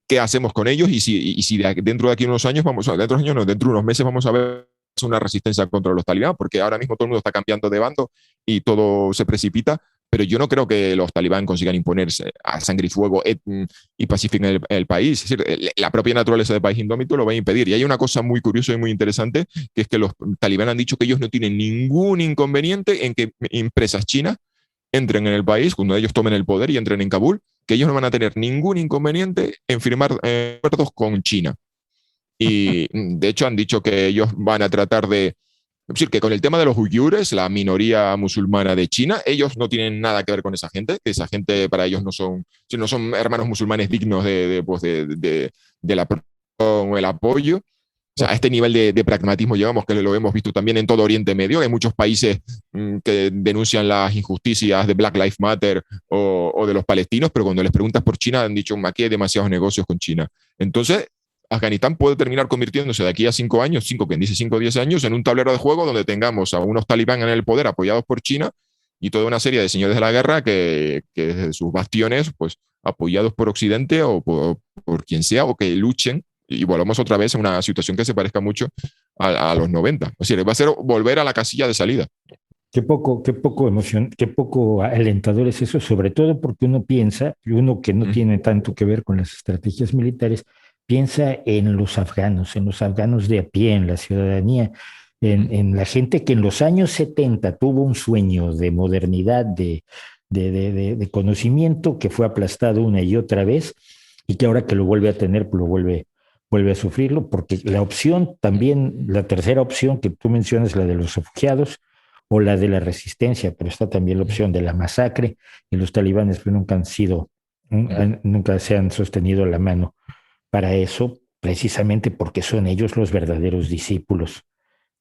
qué hacemos con ellos y si dentro de aquí unos años, dentro de unos meses vamos a ver una resistencia contra los talibán, porque ahora mismo todo el mundo está cambiando de bando y todo se precipita, pero yo no creo que los talibán consigan imponerse a sangre y fuego y pacifiquen el país. Es decir, la propia naturaleza del país indómito lo va a impedir. Y hay una cosa muy curiosa y muy interesante, que es que los talibán han dicho que ellos no tienen ningún inconveniente en que empresas chinas entren en el país, cuando ellos tomen el poder y entren en Kabul, que ellos no van a tener ningún inconveniente en firmar acuerdos con China. Y de hecho han dicho que ellos van a tratar de... Es decir, que con el tema de los uigures, la minoría musulmana de China, ellos no tienen nada que ver con esa gente, que esa gente para ellos no son hermanos musulmanes dignos de la protección o el apoyo. O sea, a este nivel de pragmatismo llegamos, que lo hemos visto también en todo Oriente Medio. Hay muchos países que denuncian las injusticias de Black Lives Matter o de los palestinos, pero cuando les preguntas por China han dicho, aquí hay demasiados negocios con China. Entonces, Afganistán puede terminar convirtiéndose de aquí a 5 años, quien dice 5 o 10 años, en un tablero de juego donde tengamos a unos talibán en el poder apoyados por China y toda una serie de señores de la guerra que desde sus bastiones, pues apoyados por Occidente o por quien sea, o que luchen y volvamos otra vez a una situación que se parezca mucho a los 90. O sea, va a ser volver a la casilla de salida. Qué poco emoción, qué poco alentador es eso, sobre todo porque uno piensa, y uno que no tiene tanto que ver con las estrategias militares, piensa en los afganos de a pie, en la ciudadanía, en la gente que en los años 70 tuvo un sueño de modernidad, de conocimiento, que fue aplastado una y otra vez, y que ahora que lo vuelve a tener, pues vuelve a sufrirlo, porque la opción también, la tercera opción que tú mencionas, la de los refugiados, o la de la resistencia, pero está también la opción de la masacre, y los talibanes pues, nunca se han sostenido la mano para eso, precisamente porque son ellos los verdaderos discípulos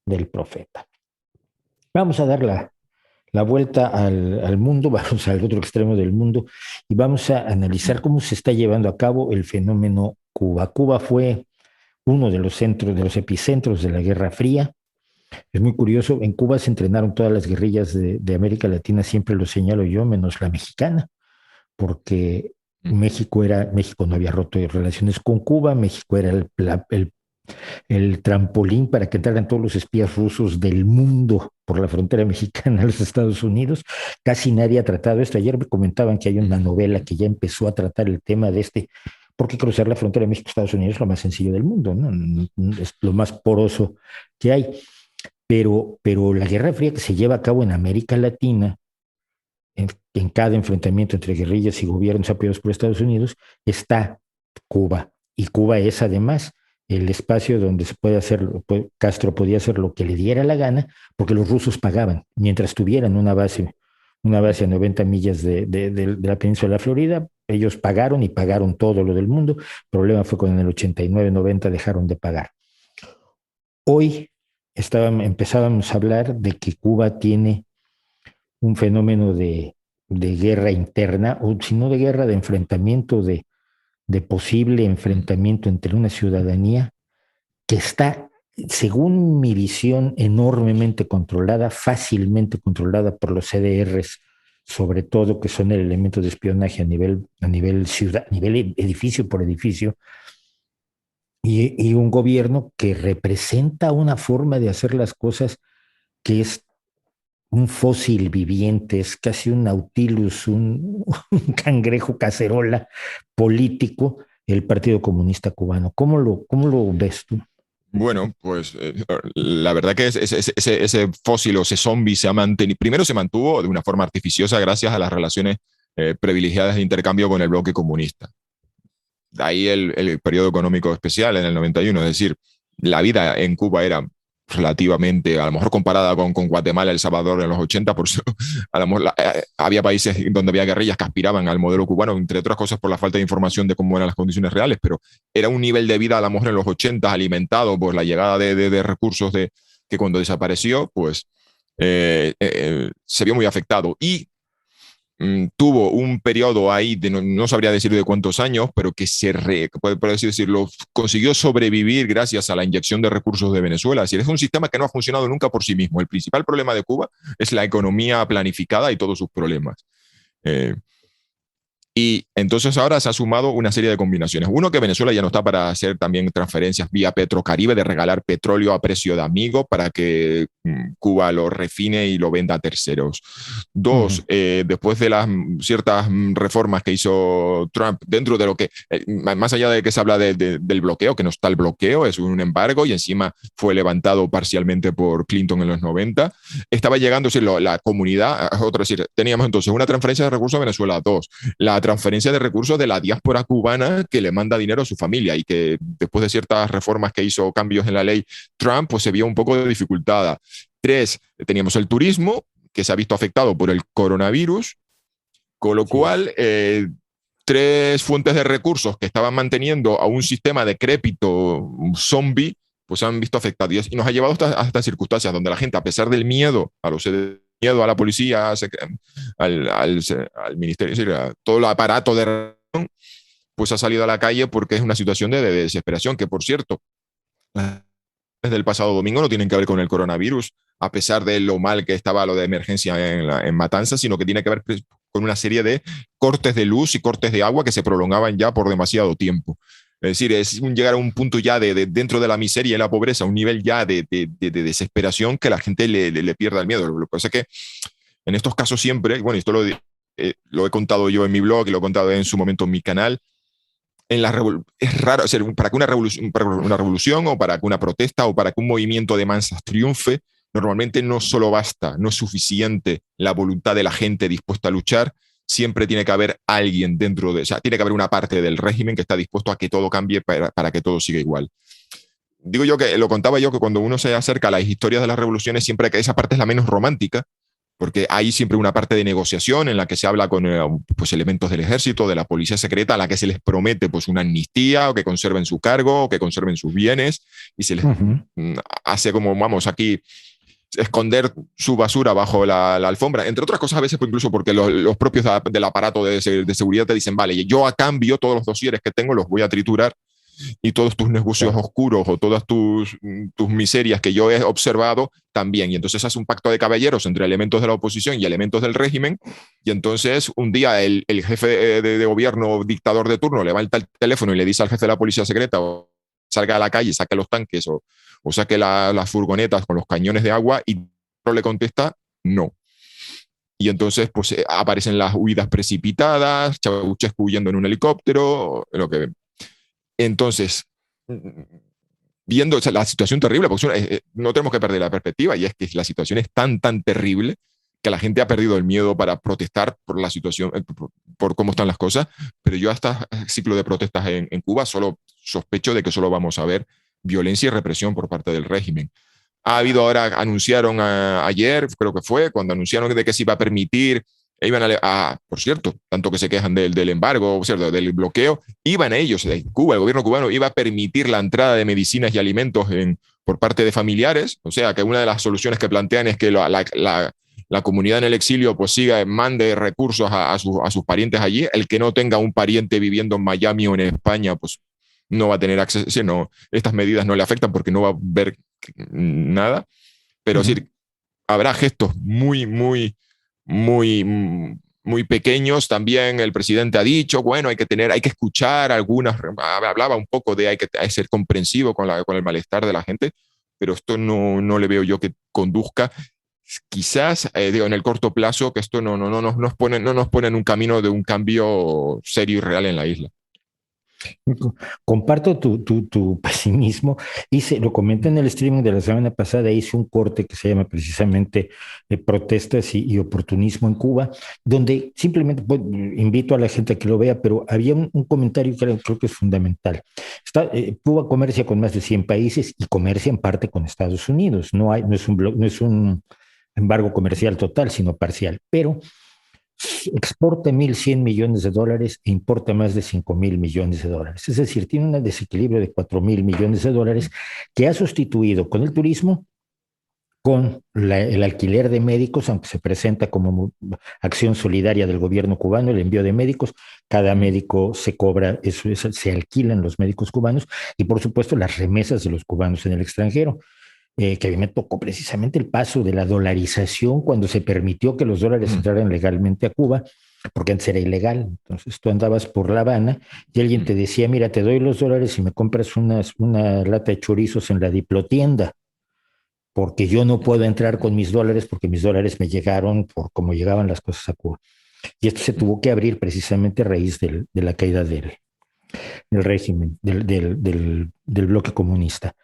del profeta. Vamos a dar la vuelta al mundo, vamos al otro extremo del mundo y vamos a analizar cómo se está llevando a cabo el fenómeno Cuba. Cuba fue uno de los epicentros de la Guerra Fría. Es muy curioso, en Cuba se entrenaron todas las guerrillas de América Latina, siempre lo señalo yo, menos la mexicana, porque México no había roto relaciones con Cuba, México era el trampolín para que entraran todos los espías rusos del mundo por la frontera mexicana a los Estados Unidos. Casi nadie ha tratado esto. Ayer me comentaban que hay una novela que ya empezó a tratar el tema de porque cruzar la frontera de México-Estados Unidos es lo más sencillo del mundo, ¿no? Es lo más poroso que hay. Pero la Guerra Fría que se lleva a cabo en América Latina, en cada enfrentamiento entre guerrillas y gobiernos apoyados por Estados Unidos, está Cuba. Y Cuba es además el espacio donde Castro podía hacer lo que le diera la gana, porque los rusos pagaban, mientras tuvieran una base a 90 millas de la península de la Florida, ellos pagaron y pagaron todo lo del mundo. El problema fue cuando en el 89-90 dejaron de pagar. Hoy empezábamos a hablar de que Cuba tiene un fenómeno de guerra interna, o si no de guerra, de enfrentamiento, de posible enfrentamiento entre una ciudadanía que está, según mi visión, enormemente controlada, fácilmente controlada por los CDRs, sobre todo, que son el elemento de espionaje a nivel ciudad, a nivel edificio por edificio, y un gobierno que representa una forma de hacer las cosas que es un fósil viviente, es casi un nautilus, un cangrejo cacerola político, el Partido Comunista Cubano. ¿Cómo lo ves tú? Bueno, pues la verdad que ese fósil o ese zombie se ha mantenido, primero se mantuvo de una forma artificiosa gracias a las relaciones privilegiadas de intercambio con el bloque comunista. De ahí el periodo económico especial en el 91, es decir, la vida en Cuba era relativamente, a lo mejor comparada con Guatemala, El Salvador en los 80, por eso, a lo mejor había países donde había guerrillas que aspiraban al modelo cubano, entre otras cosas por la falta de información de cómo eran las condiciones reales, pero era un nivel de vida a lo mejor en los 80 alimentado por la llegada de recursos que cuando desapareció, pues se vio muy afectado. Y tuvo un periodo ahí, de no sabría decir de cuántos años, pero que puede así decirlo, consiguió sobrevivir gracias a la inyección de recursos de Venezuela. Es decir, es un sistema que no ha funcionado nunca por sí mismo. El principal problema de Cuba es la economía planificada y todos sus problemas. Eh, y entonces ahora se ha sumado una serie de combinaciones. Uno, que Venezuela ya no está para hacer también transferencias vía Petrocaribe, de regalar petróleo a precio de amigo para que Cuba lo refine y lo venda a terceros. Dos, después de las ciertas reformas que hizo Trump dentro de lo que, más allá de que se habla del bloqueo, que no está el bloqueo, es un embargo y encima fue levantado parcialmente por Clinton en los 90, estaba llegando, es decir, la comunidad, es decir, teníamos entonces una transferencia de recursos a Venezuela. Dos, la transferencia de recursos de la diáspora cubana que le manda dinero a su familia y que después de ciertas reformas que hizo, cambios en la ley Trump, pues se vio un poco dificultada. Tres, teníamos el turismo, que se ha visto afectado por el coronavirus, con lo cual tres fuentes de recursos que estaban manteniendo a un sistema decrépito, zombie, pues se han visto afectados. Y nos ha llevado hasta estas circunstancias donde la gente, a pesar del miedo a los miedo a la policía, al ministerio, es decir, a todo el aparato de pues ha salido a la calle porque es una situación de desesperación, que por cierto, desde el pasado domingo no tienen que ver con el coronavirus, a pesar de lo mal que estaba lo de emergencia en Matanzas, sino que tiene que ver con una serie de cortes de luz y cortes de agua que se prolongaban ya por demasiado tiempo. Es decir, es llegar a un punto ya dentro de la miseria y la pobreza, un nivel ya de desesperación que la gente le pierda el miedo. Lo que pasa es que en estos casos siempre, bueno, esto lo he contado yo en mi blog y lo he contado en su momento en mi canal, es raro, o sea, para que una revolución o para que una protesta o para que un movimiento de masas triunfe, normalmente no solo basta, no es suficiente la voluntad de la gente dispuesta a luchar, siempre tiene que haber alguien dentro o sea, tiene que haber una parte del régimen que está dispuesto a que todo cambie para que todo siga igual. Digo yo que, lo contaba yo, que cuando uno se acerca a las historias de las revoluciones, siempre que esa parte es la menos romántica, porque hay siempre una parte de negociación en la que se habla con pues, elementos del ejército, de la policía secreta, a la que se les promete pues, una amnistía, o que conserven su cargo, o que conserven sus bienes, y se les hace como, vamos, aquí esconder su basura bajo la alfombra, entre otras cosas a veces pues, incluso porque los propios del aparato de seguridad te dicen, vale, yo a cambio todos los dosieres que tengo los voy a triturar y todos tus negocios oscuros o todas tus miserias que yo he observado también. Y entonces hace un pacto de caballeros entre elementos de la oposición y elementos del régimen. Y entonces un día el jefe de gobierno dictador de turno levanta el teléfono y le dice al jefe de la policía secreta, o salga a la calle, saque los tanques o saque las furgonetas con los cañones de agua, y no le contesta no. Y entonces pues aparecen las huidas precipitadas, Ceausescu huyendo en un helicóptero, lo que entonces, viendo la situación terrible, porque no tenemos que perder la perspectiva, y es que la situación es tan terrible que la gente ha perdido el miedo para protestar por la situación, por cómo están las cosas, pero yo hasta ciclo de protestas en Cuba solo sospecho de que solo vamos a ver violencia y represión por parte del régimen. Ha habido ahora, anunciaron ayer, creo que fue, cuando anunciaron de que se iba a permitir, iban por cierto, tanto que se quejan del embargo, ¿cierto?, del bloqueo, iban ellos, Cuba, el gobierno cubano iba a permitir la entrada de medicinas y alimentos por parte de familiares, o sea, que una de las soluciones que plantean es que la comunidad en el exilio pues siga, mande recursos a sus parientes allí, el que no tenga un pariente viviendo en Miami o en España, pues no va a tener acceso, no, estas medidas no le afectan porque no va a ver nada, pero sí, habrá gestos muy pequeños. También el presidente ha dicho, bueno, hay que escuchar algunas, hablaba un poco de hay que ser comprensivo con el malestar de la gente, pero esto no le veo yo que conduzca, quizás, digo, en el corto plazo, que esto no nos pone en un camino de un cambio serio y real en la isla. Comparto tu pesimismo. Lo comenté en el streaming de la semana pasada, hice un corte que se llama precisamente Protestas y oportunismo en Cuba, donde simplemente pues, invito a la gente a que lo vea, pero había un comentario que creo que es fundamental. Cuba comercia con más de 100 países y comercia en parte con Estados Unidos. No es un embargo comercial total, sino parcial, pero exporta 1.100 millones de dólares e importa más de 5.000 millones de dólares. Es decir, tiene un desequilibrio de 4.000 millones de dólares que ha sustituido con el turismo, con el alquiler de médicos, aunque se presenta como acción solidaria del gobierno cubano, el envío de médicos, cada médico se cobra, se alquilan los médicos cubanos y por supuesto las remesas de los cubanos en el extranjero. Que a mí me tocó precisamente el paso de la dolarización cuando se permitió que los dólares entraran legalmente a Cuba, porque antes era ilegal. Entonces tú andabas por La Habana y alguien te decía, mira, te doy los dólares y me compras una lata de chorizos en la Diplotienda, porque yo no puedo entrar con mis dólares porque mis dólares me llegaron por cómo llegaban las cosas a Cuba. Y esto se tuvo que abrir precisamente a raíz de la caída del régimen, del bloque comunista.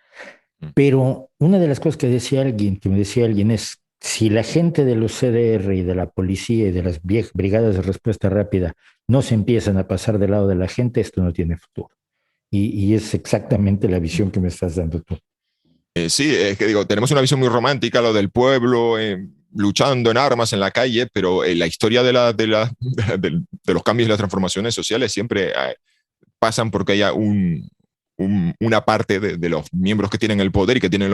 Pero una de las cosas que me decía alguien es, si la gente de los CDR y de la policía y de las brigadas de respuesta rápida no se empiezan a pasar del lado de la gente, esto no tiene futuro. Y es exactamente la visión que me estás dando tú. Sí, es que digo, tenemos una visión muy romántica, lo del pueblo, luchando en armas en la calle, pero la historia de los cambios y las transformaciones sociales siempre pasan porque haya una parte de los miembros que tienen el poder y que tienen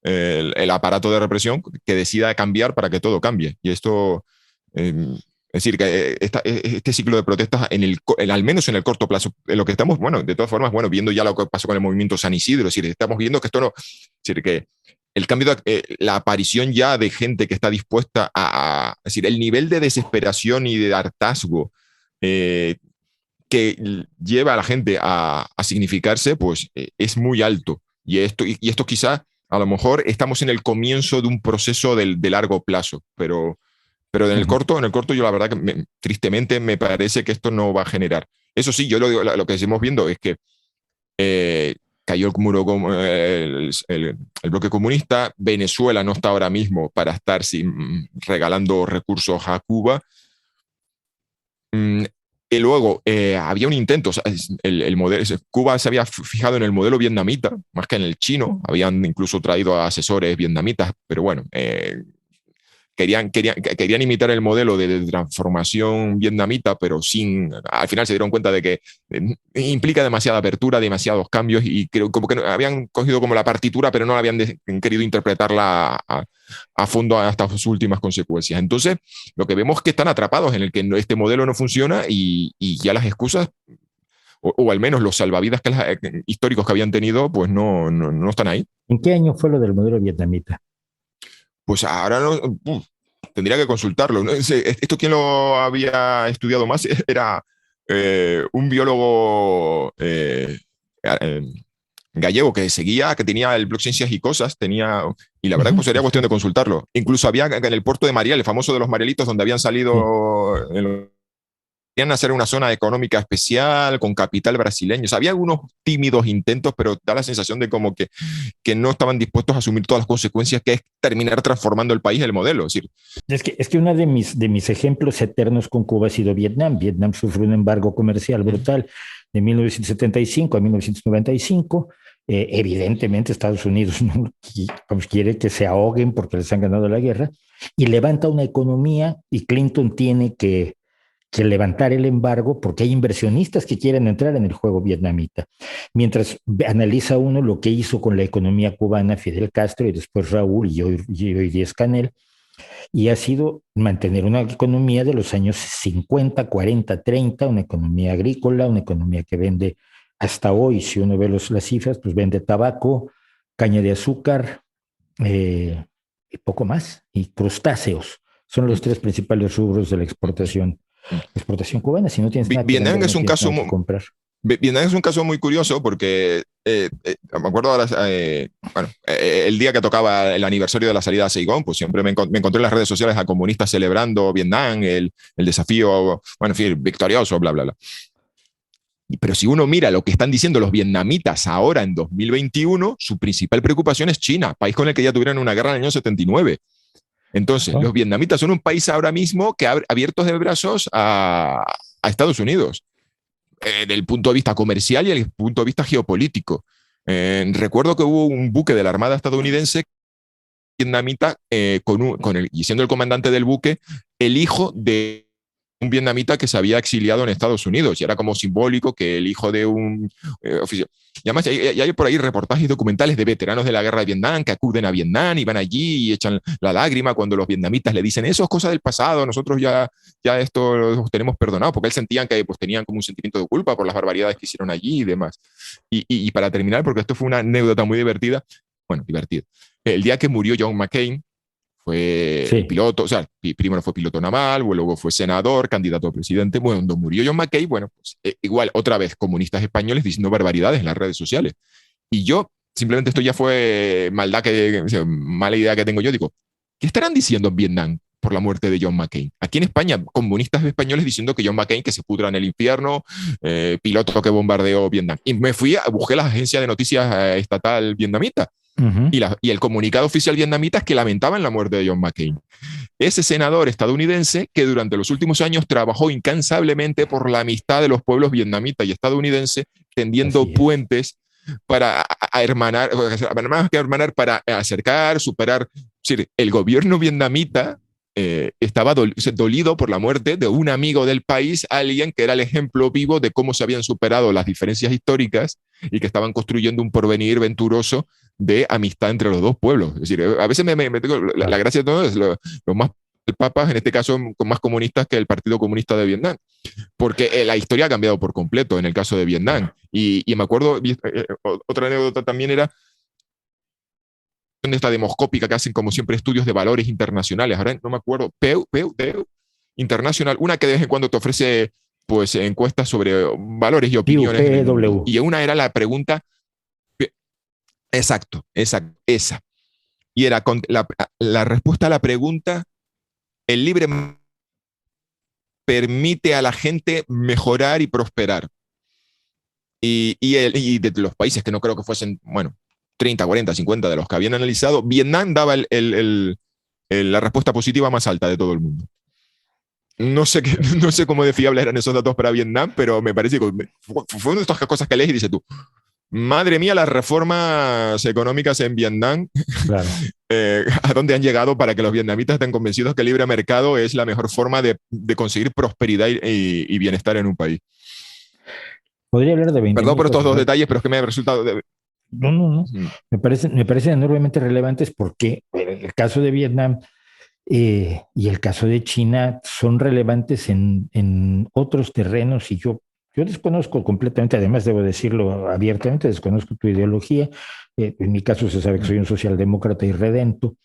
el aparato de represión que decida cambiar para que todo cambie. Y esto, es decir, que este ciclo de protestas, al menos en el corto plazo, en lo que estamos, bueno, de todas formas, bueno, viendo ya lo que pasó con el movimiento San Isidro, es decir, estamos viendo que esto no, es decir, que el cambio, la aparición ya de gente que está dispuesta es decir, el nivel de desesperación y de hartazgo que lleva a la gente a significarse, pues es muy alto. Y esto quizá, a lo mejor, estamos en el comienzo de un proceso de largo plazo, pero en el corto yo la verdad que tristemente me parece que esto no va a generar. Eso sí, yo lo que estamos viendo es que cayó el muro, el bloque comunista, Venezuela no está ahora mismo para estar regalando recursos a Cuba. Y luego había un intento, o sea, Cuba se había fijado en el modelo vietnamita, más que en el chino, habían incluso traído a asesores vietnamitas, pero bueno, querían imitar el modelo de transformación vietnamita, pero al final se dieron cuenta de que implica demasiada apertura, demasiados cambios, y creo como que habían cogido como la partitura, pero no habían querido interpretarla a fondo hasta sus últimas consecuencias. Entonces, lo que vemos es que están atrapados en el que este modelo no funciona y ya las excusas, o al menos los salvavidas históricos que habían tenido, pues no están ahí. ¿En qué año fue lo del modelo vietnamita? Pues ahora no, tendría que consultarlo. ¿No? Esto quien lo había estudiado más era un biólogo gallego que tenía el blog Ciencias y Cosas, y la verdad que pues sería cuestión de consultarlo. Incluso había en el puerto de Mariel, el famoso de los Marielitos, donde habían salido querían hacer una zona económica especial con capital brasileño. O sea, había algunos tímidos intentos, pero da la sensación de como que no estaban dispuestos a asumir todas las consecuencias que es terminar transformando el país, el modelo. Es que uno de mis ejemplos eternos con Cuba ha sido Vietnam. Vietnam sufrió un embargo comercial brutal de 1975 a 1995. Evidentemente Estados Unidos no quiere que se ahoguen porque les han ganado la guerra y levanta una economía y Clinton tiene que levantar el embargo porque hay inversionistas que quieren entrar en el juego vietnamita. Mientras analiza uno lo que hizo con la economía cubana Fidel Castro y después Raúl y hoy Díaz-Canel, y ha sido mantener una economía de los años 50, 40, 30, una economía agrícola, una economía que vende hasta hoy, si uno ve las cifras, pues vende tabaco, caña de azúcar y poco más, y crustáceos. Son los tres principales rubros de la exportación cubana. Si no tienes nada que vender, es un caso muy, comprar. Vietnam es un caso muy curioso porque me acuerdo ahora, el día que tocaba el aniversario de la salida a Saigón, pues siempre me encontré en las redes sociales a comunistas celebrando Vietnam, el desafío, bueno, en fin, victorioso, bla, bla, bla. Pero si uno mira lo que están diciendo los vietnamitas ahora en 2021, su principal preocupación es China, país con el que ya tuvieron una guerra en el año 79. Entonces, los vietnamitas son un país ahora mismo que abiertos de brazos a Estados Unidos, desde el punto de vista comercial y el punto de vista geopolítico. Recuerdo que hubo un buque de la Armada estadounidense vietnamita, y siendo el comandante del buque, el hijo de un vietnamita que se había exiliado en Estados Unidos, y era como simbólico que el hijo de un oficial. Y además hay por ahí reportajes documentales de veteranos de la guerra de Vietnam que acuden a Vietnam y van allí y echan la lágrima cuando los vietnamitas le dicen, eso es cosa del pasado, nosotros ya esto lo tenemos perdonado, porque él sentían que pues, tenían como un sentimiento de culpa por las barbaridades que hicieron allí y demás. Y para terminar, porque esto fue una anécdota muy divertida, bueno, divertida, el día que murió John McCain, fue piloto, o sea, primero fue piloto naval, luego fue senador, candidato a presidente. Bueno, cuando murió John McCain, bueno, pues, igual otra vez comunistas españoles diciendo barbaridades en las redes sociales. Y yo, simplemente esto ya fue mala idea que tengo yo, digo, ¿qué estarán diciendo en Vietnam por la muerte de John McCain? Aquí en España, comunistas españoles diciendo que John McCain que se pudra en el infierno, piloto que bombardeó Vietnam. Y me fui, busqué la agencia de noticias estatal vietnamita. Uh-huh. Y el comunicado oficial vietnamita es que lamentaban la muerte de John McCain. Ese senador estadounidense que durante los últimos años trabajó incansablemente por la amistad de los pueblos vietnamita y estadounidense, tendiendo puentes para hermanar, más que hermanar, para acercar, superar. Es decir, el gobierno vietnamita estaba dolido por la muerte de un amigo del país, alguien que era el ejemplo vivo de cómo se habían superado las diferencias históricas y que estaban construyendo un porvenir venturoso de amistad entre los dos pueblos. Es decir, a veces me tengo, la gracia de todo es los más papas, en este caso, más comunistas que el Partido Comunista de Vietnam, porque la historia ha cambiado por completo en el caso de Vietnam. Y me acuerdo, otra anécdota también era esta demoscópica que hacen como siempre estudios de valores internacionales. Ahora no me acuerdo, PEU Internacional, una que de vez en cuando te ofrece pues encuestas sobre valores y opiniones. Y una era la pregunta, exacto, esa. Y era la respuesta a la pregunta, el libre permite a la gente mejorar y prosperar. Y de los países que no creo que fuesen, bueno, 30, 40, 50 de los que habían analizado, Vietnam daba la respuesta positiva más alta de todo el mundo. No sé cómo de fiable eran esos datos para Vietnam, pero me parece que fue una de estas cosas que lees y dices tú, madre mía, las reformas económicas en Vietnam, claro. ¿A dónde han llegado para que los vietnamitas estén convencidos que el libre mercado es la mejor forma de conseguir prosperidad y bienestar en un país? Podría hablar de 20. Perdón por estos dos detalles, pero es que me ha resultado... No. Me parecen enormemente relevantes porque el caso de Vietnam y el caso de China son relevantes en otros terrenos y yo desconozco completamente, además debo decirlo abiertamente, desconozco tu ideología. En mi caso se sabe que soy un socialdemócrata irredento,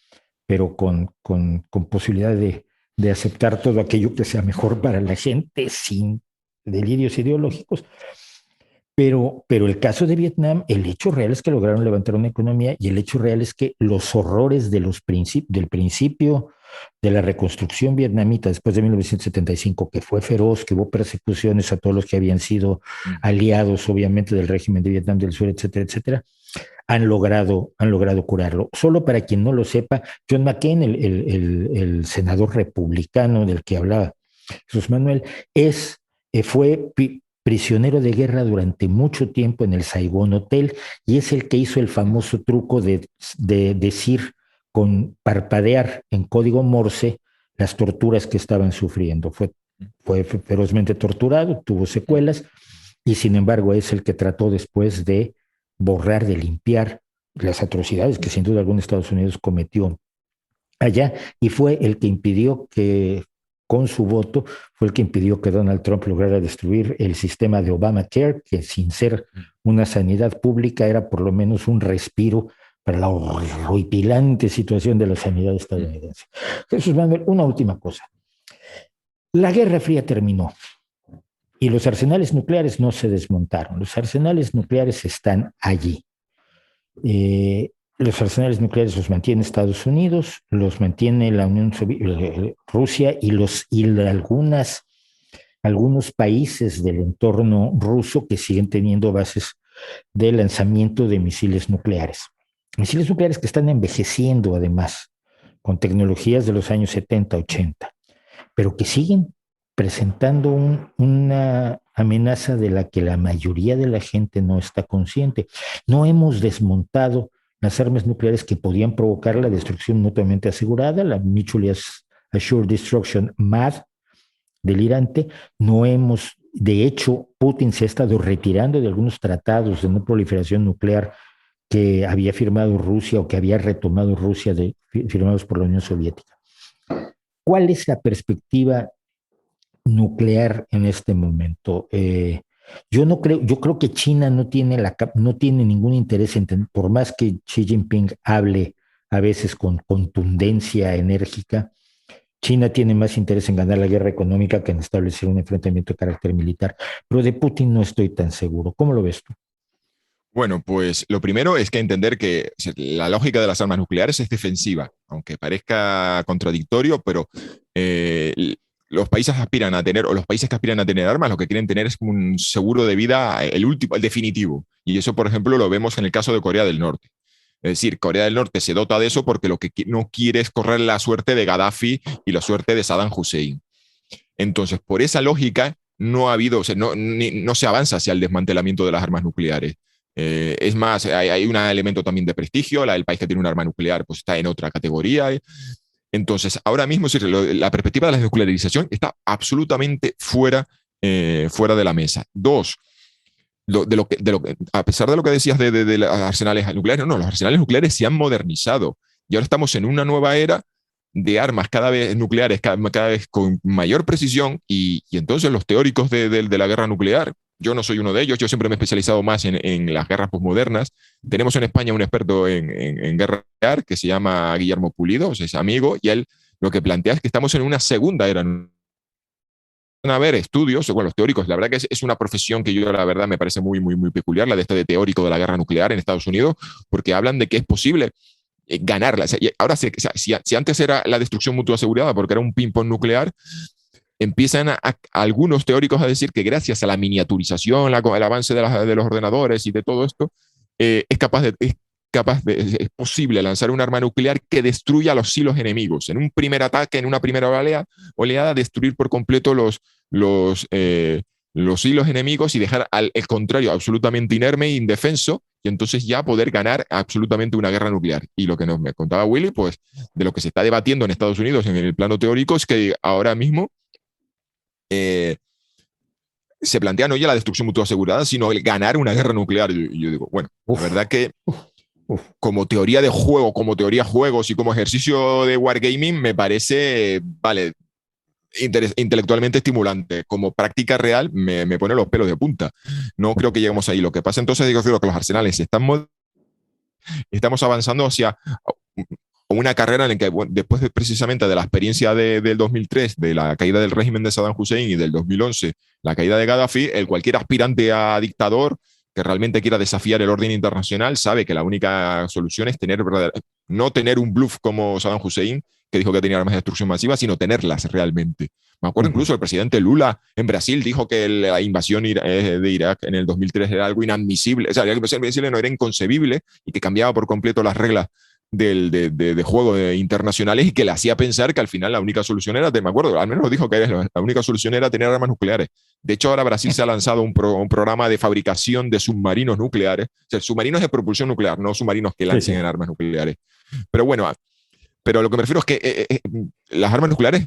pero con posibilidad de aceptar todo aquello que sea mejor para la gente sin delirios ideológicos. Pero el caso de Vietnam, el hecho real es que lograron levantar una economía y el hecho real es que los horrores del principio de la reconstrucción vietnamita después de 1975, que fue feroz, que hubo persecuciones a todos los que habían sido aliados, obviamente, del régimen de Vietnam del Sur, etcétera, etcétera, han logrado curarlo. Solo para quien no lo sepa, John McCain, el senador republicano del que hablaba Jesús Manuel, fue prisionero de guerra durante mucho tiempo en el Saigon Hotel y es el que hizo el famoso truco de decir con parpadear en código Morse las torturas que estaban sufriendo. Fue ferozmente torturado, tuvo secuelas y sin embargo es el que trató después de borrar, de limpiar las atrocidades que sin duda alguna Estados Unidos cometió allá y fue el que impidió que con su voto, fue el que impidió que Donald Trump lograra destruir el sistema de Obamacare, que sin ser una sanidad pública era por lo menos un respiro para la horripilante situación de la sanidad estadounidense. Jesús Manuel, una última cosa. La Guerra Fría terminó y los arsenales nucleares no se desmontaron. Los arsenales nucleares están allí. Los arsenales nucleares los mantiene Estados Unidos, los mantiene la Unión Soviética, Rusia y algunas algunos países del entorno ruso que siguen teniendo bases de lanzamiento de misiles nucleares. Misiles nucleares que están envejeciendo además con tecnologías de los años 70, 80, pero que siguen presentando una amenaza de la que la mayoría de la gente no está consciente. No hemos desmontado las armas nucleares que podían provocar la destrucción mutuamente asegurada, la Mutually Assured Destruction MAD, delirante. No hemos, de hecho, Putin se ha estado retirando de algunos tratados de no proliferación nuclear que había firmado Rusia o que había retomado Rusia firmados por la Unión Soviética. ¿Cuál es la perspectiva nuclear en este momento? Yo creo que China no tiene ningún interés por más que Xi Jinping hable a veces con contundencia enérgica, China tiene más interés en ganar la guerra económica que en establecer un enfrentamiento de carácter militar. Pero de Putin no estoy tan seguro. ¿Cómo lo ves tú? Bueno, pues lo primero es que entender que la lógica de las armas nucleares es defensiva, aunque parezca contradictorio, pero los países aspiran a tener, o los países que aspiran a tener armas, lo que quieren tener es como un seguro de vida, el último, el definitivo. Y eso, por ejemplo, lo vemos en el caso de Corea del Norte. Es decir, Corea del Norte se dota de eso porque lo que no quiere es correr la suerte de Gaddafi y la suerte de Saddam Hussein. Entonces, por esa lógica, no ha habido, o sea, no se avanza hacia el desmantelamiento de las armas nucleares. Es más, hay un elemento también de prestigio, el país que tiene un arma nuclear pues está en otra categoría. Entonces, ahora mismo la perspectiva de la desnuclearización está absolutamente fuera de la mesa. Dos, a pesar de lo que decías de los arsenales nucleares, no, los arsenales nucleares se han modernizado y ahora estamos en una nueva era de armas cada vez nucleares, cada vez con mayor precisión y entonces los teóricos de la guerra nuclear, yo no soy uno de ellos, yo siempre me he especializado más en las guerras posmodernas. Tenemos en España un experto en guerra nuclear que se llama Guillermo Pulido, o sea, es amigo, y él lo que plantea es que estamos en una segunda era. A ver estudios, bueno, los teóricos, la verdad que es una profesión que yo la verdad me parece muy, muy, muy peculiar, la de este de teórico de la guerra nuclear en Estados Unidos, porque hablan de que es posible ganarla. O sea, ahora, si antes era la destrucción mutua asegurada porque era un ping-pong nuclear, empiezan algunos teóricos a decir que gracias a la miniaturización, el avance de los ordenadores y de todo esto, es posible lanzar un arma nuclear que destruya los hilos enemigos. En un primer ataque, en una primera oleada, destruir por completo los hilos enemigos y dejar al contrario absolutamente inerme e indefenso, y entonces ya poder ganar absolutamente una guerra nuclear. Y lo que me contaba Willy, pues de lo que se está debatiendo en Estados Unidos en el plano teórico es que ahora mismo se plantea no ya la destrucción mutua asegurada, sino el ganar una guerra nuclear. Y yo digo, bueno, la verdad que como teoría de juego, como teoría de juegos y como ejercicio de wargaming me parece, vale, intelectualmente estimulante. Como práctica real me pone los pelos de punta. No creo que lleguemos ahí. Lo que pasa entonces es que los arsenales estamos avanzando hacia una carrera en la que después precisamente de la experiencia del 2003, de la caída del régimen de Saddam Hussein y del 2011, la caída de Gaddafi, cualquier aspirante a dictador que realmente quiera desafiar el orden internacional sabe que la única solución es no tener un bluff como Saddam Hussein, que dijo que tenía armas de destrucción masiva, sino tenerlas realmente. Me acuerdo incluso el presidente Lula en Brasil dijo que la invasión de Irak en el 2003 era algo inadmisible, o sea, no era inconcebible y que cambiaba por completo las reglas de juego internacionales y que le hacía pensar que al final la única solución era, me acuerdo, al menos lo dijo que la única solución era tener armas nucleares. De hecho, ahora Brasil se ha lanzado un programa de fabricación de submarinos nucleares, o sea, submarinos de propulsión nuclear, no submarinos que lancen en armas nucleares. Pero bueno, pero lo que me refiero es que las armas nucleares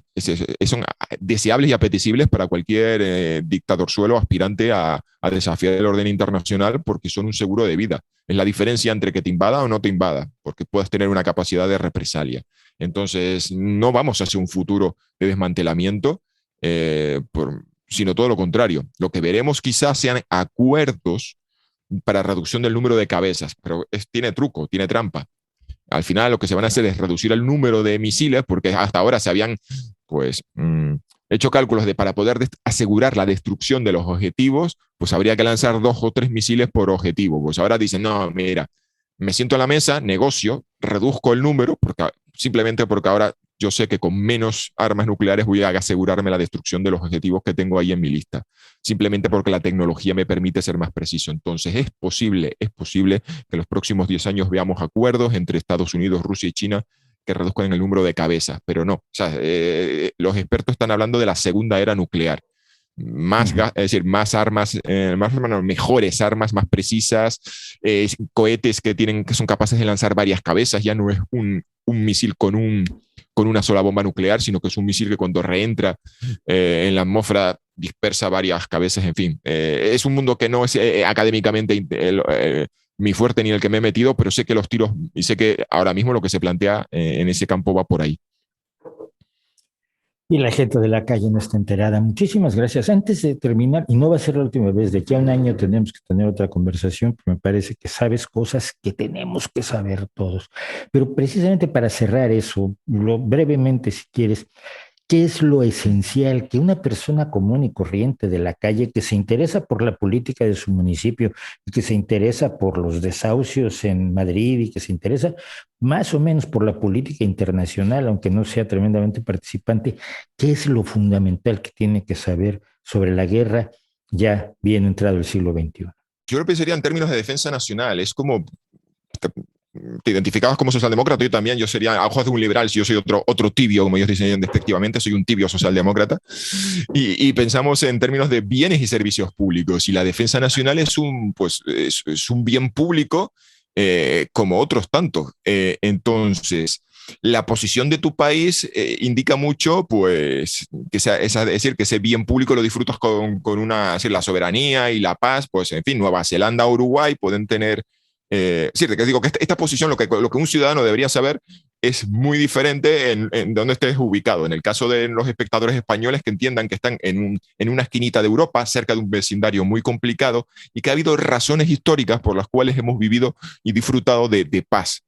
son deseables y apetecibles para cualquier dictador suelo aspirante a desafiar el orden internacional porque son un seguro de vida. Es la diferencia entre que te invada o no te invada, porque puedes tener una capacidad de represalia. Entonces, no vamos hacia un futuro de desmantelamiento, sino todo lo contrario. Lo que veremos quizás sean acuerdos para reducción del número de cabezas, pero tiene truco, tiene trampa. Al final lo que se van a hacer es reducir el número de misiles, porque hasta ahora se habían hecho cálculos de para poder asegurar la destrucción de los objetivos, pues habría que lanzar 2 o 3 misiles por objetivo. Pues ahora dicen, no, mira, me siento a la mesa, negocio, reduzco el número, simplemente porque ahora yo sé que con menos armas nucleares voy a asegurarme la destrucción de los objetivos que tengo ahí en mi lista, simplemente porque la tecnología me permite ser más preciso. Entonces es posible que en los próximos 10 años veamos acuerdos entre Estados Unidos, Rusia y China que reduzcan el número de cabezas, pero no. O sea, los expertos están hablando de la segunda era nuclear. Más, es decir, más armas, mejores armas, más precisas, cohetes que son capaces de lanzar varias cabezas, ya no es un misil con una sola bomba nuclear, sino que es un misil que cuando reentra en la atmósfera dispersa varias cabezas, en fin. Es un mundo que no es académicamente mi fuerte ni el que me he metido, pero sé que los tiros y sé que ahora mismo lo que se plantea en ese campo va por ahí. Y la gente de la calle no está enterada. Muchísimas gracias. Antes de terminar, y no va a ser la última vez, de aquí a un año tenemos que tener otra conversación, pero me parece que sabes cosas que tenemos que saber todos. Pero precisamente para cerrar eso, brevemente, si quieres, ¿qué es lo esencial que una persona común y corriente de la calle que se interesa por la política de su municipio y que se interesa por los desahucios en Madrid y que se interesa más o menos por la política internacional, aunque no sea tremendamente participante, qué es lo fundamental que tiene que saber sobre la guerra ya bien entrado el siglo XXI? Yo lo pensaría en términos de defensa nacional. Es como te identificabas como socialdemócrata, yo también, yo sería a ojos de un liberal, si yo soy otro tibio, como ellos dicen despectivamente, soy un tibio socialdemócrata, y pensamos en términos de bienes y servicios públicos, y la defensa nacional es es un bien público como otros tantos. Entonces, la posición de tu país indica mucho, pues, es decir, que ese bien público lo disfrutas con una, es decir, la soberanía y la paz, pues, en fin, Nueva Zelanda, Uruguay pueden tener sí, que digo que esta posición, lo que un ciudadano debería saber, es muy diferente en donde estés ubicado. En el caso de los espectadores españoles, que entiendan que están en una esquinita de Europa, cerca de un vecindario muy complicado, y que ha habido razones históricas por las cuales hemos vivido y disfrutado de paz.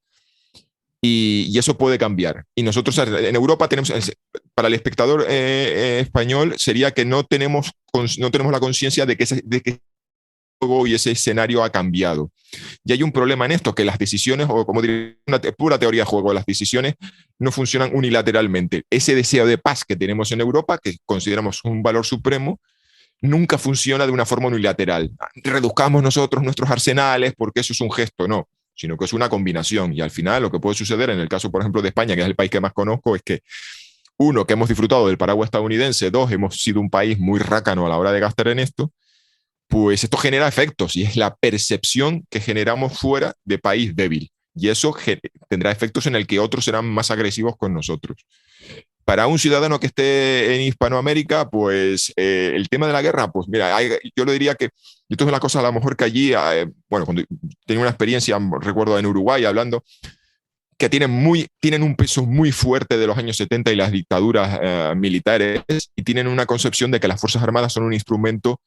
Y eso puede cambiar. Y nosotros en Europa tenemos, para el espectador español, sería que no tenemos la conciencia de que y ese escenario ha cambiado. Y hay un problema en esto, que las decisiones, o como diría, una pura teoría de juego, las decisiones no funcionan unilateralmente. Ese deseo de paz que tenemos en Europa, que consideramos un valor supremo, nunca funciona de una forma unilateral. Reduzcamos nosotros nuestros arsenales porque eso es un gesto, no, sino que es una combinación. Y al final lo que puede suceder en el caso, por ejemplo, de España, que es el país que más conozco, es que uno, que hemos disfrutado del paraguas estadounidense, dos, hemos sido un país muy rácano a la hora de gastar en esto, pues esto genera efectos y es la percepción que generamos fuera de país débil. Y eso tendrá efectos en el que otros serán más agresivos con nosotros. Para un ciudadano que esté en Hispanoamérica, pues el tema de la guerra, pues mira, yo le diría que esto es una cosa a lo mejor que allí, bueno, cuando tenía una experiencia, recuerdo en Uruguay hablando, que tienen un peso muy fuerte de los años 70 y las dictaduras militares, y tienen una concepción de que las Fuerzas Armadas son un instrumento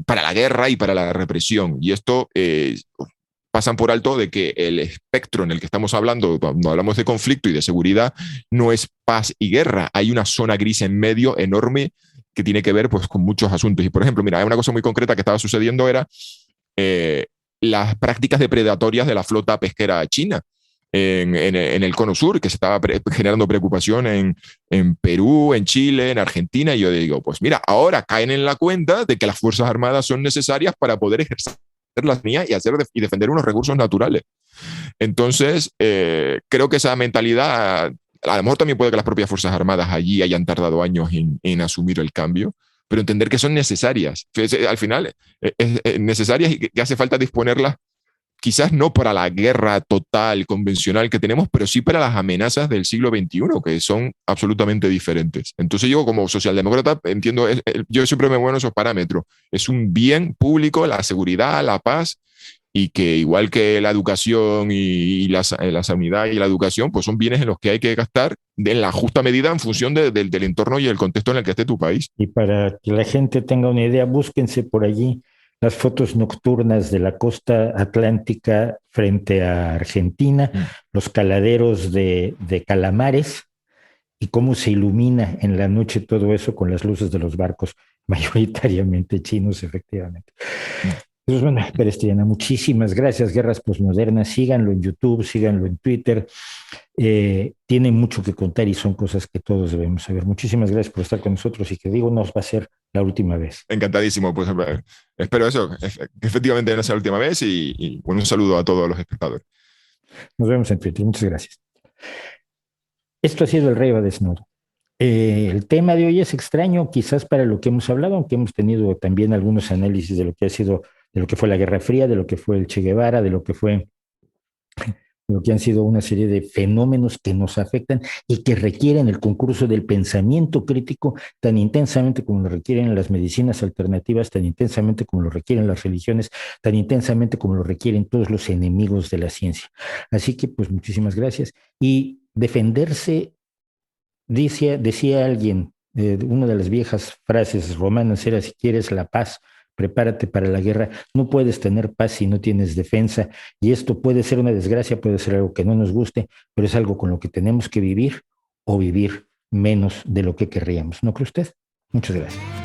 para la guerra y para la represión. Y esto pasan por alto de que el espectro en el que estamos hablando, cuando hablamos de conflicto y de seguridad, no es paz y guerra. Hay una zona gris en medio enorme que tiene que ver pues, con muchos asuntos. Y, por ejemplo, mira, una cosa muy concreta que estaba sucediendo era las prácticas depredatorias de la flota pesquera china en el Cono Sur, que se estaba generando preocupación en Perú, en Chile, en Argentina, y yo digo, pues mira, ahora caen en la cuenta de que las Fuerzas Armadas son necesarias para poder ejercer la soberanía y defender unos recursos naturales. Entonces, creo que esa mentalidad, a lo mejor también puede que las propias Fuerzas Armadas allí hayan tardado años en asumir el cambio, pero entender que son necesarias. Al final, es necesarias y que hace falta disponerlas quizás no para la guerra total, convencional que tenemos, pero sí para las amenazas del siglo XXI, que son absolutamente diferentes. Entonces yo como socialdemócrata entiendo, yo siempre me muevo en esos parámetros. Es un bien público, la seguridad, la paz, y que igual que la educación y la sanidad y la educación, pues son bienes en los que hay que gastar en la justa medida en función del entorno y el contexto en el que esté tu país. Y para que la gente tenga una idea, búsquense por allí las fotos nocturnas de la costa atlántica frente a Argentina, los caladeros de calamares y cómo se ilumina en la noche todo eso con las luces de los barcos, mayoritariamente chinos, efectivamente. Jesús Manuel Pérez Triana, muchísimas gracias. Guerras Postmodernas, síganlo en YouTube, síganlo en Twitter. Tiene mucho que contar y son cosas que todos debemos saber. Muchísimas gracias por estar con nosotros y que digo, nos va a ser la última vez. Encantadísimo, pues espero eso, que efectivamente no sea la última vez bueno, un saludo a todos los espectadores. Nos vemos en Twitter, muchas gracias. Esto ha sido El Rey va desnudo. El tema de hoy es extraño, quizás para lo que hemos hablado, aunque hemos tenido también algunos análisis de lo que ha sido, de lo que fue la Guerra Fría, de lo que fue el Che Guevara, de lo que han sido una serie de fenómenos que nos afectan y que requieren el concurso del pensamiento crítico tan intensamente como lo requieren las medicinas alternativas, tan intensamente como lo requieren las religiones, tan intensamente como lo requieren todos los enemigos de la ciencia. Así que, pues, muchísimas gracias. Y defenderse, decía alguien, una de las viejas frases romanas era: si quieres la paz, prepárate para la guerra. No puedes tener paz si no tienes defensa, y esto puede ser una desgracia, puede ser algo que no nos guste, pero es algo con lo que tenemos que vivir o vivir menos de lo que querríamos. ¿No cree usted? Muchas gracias.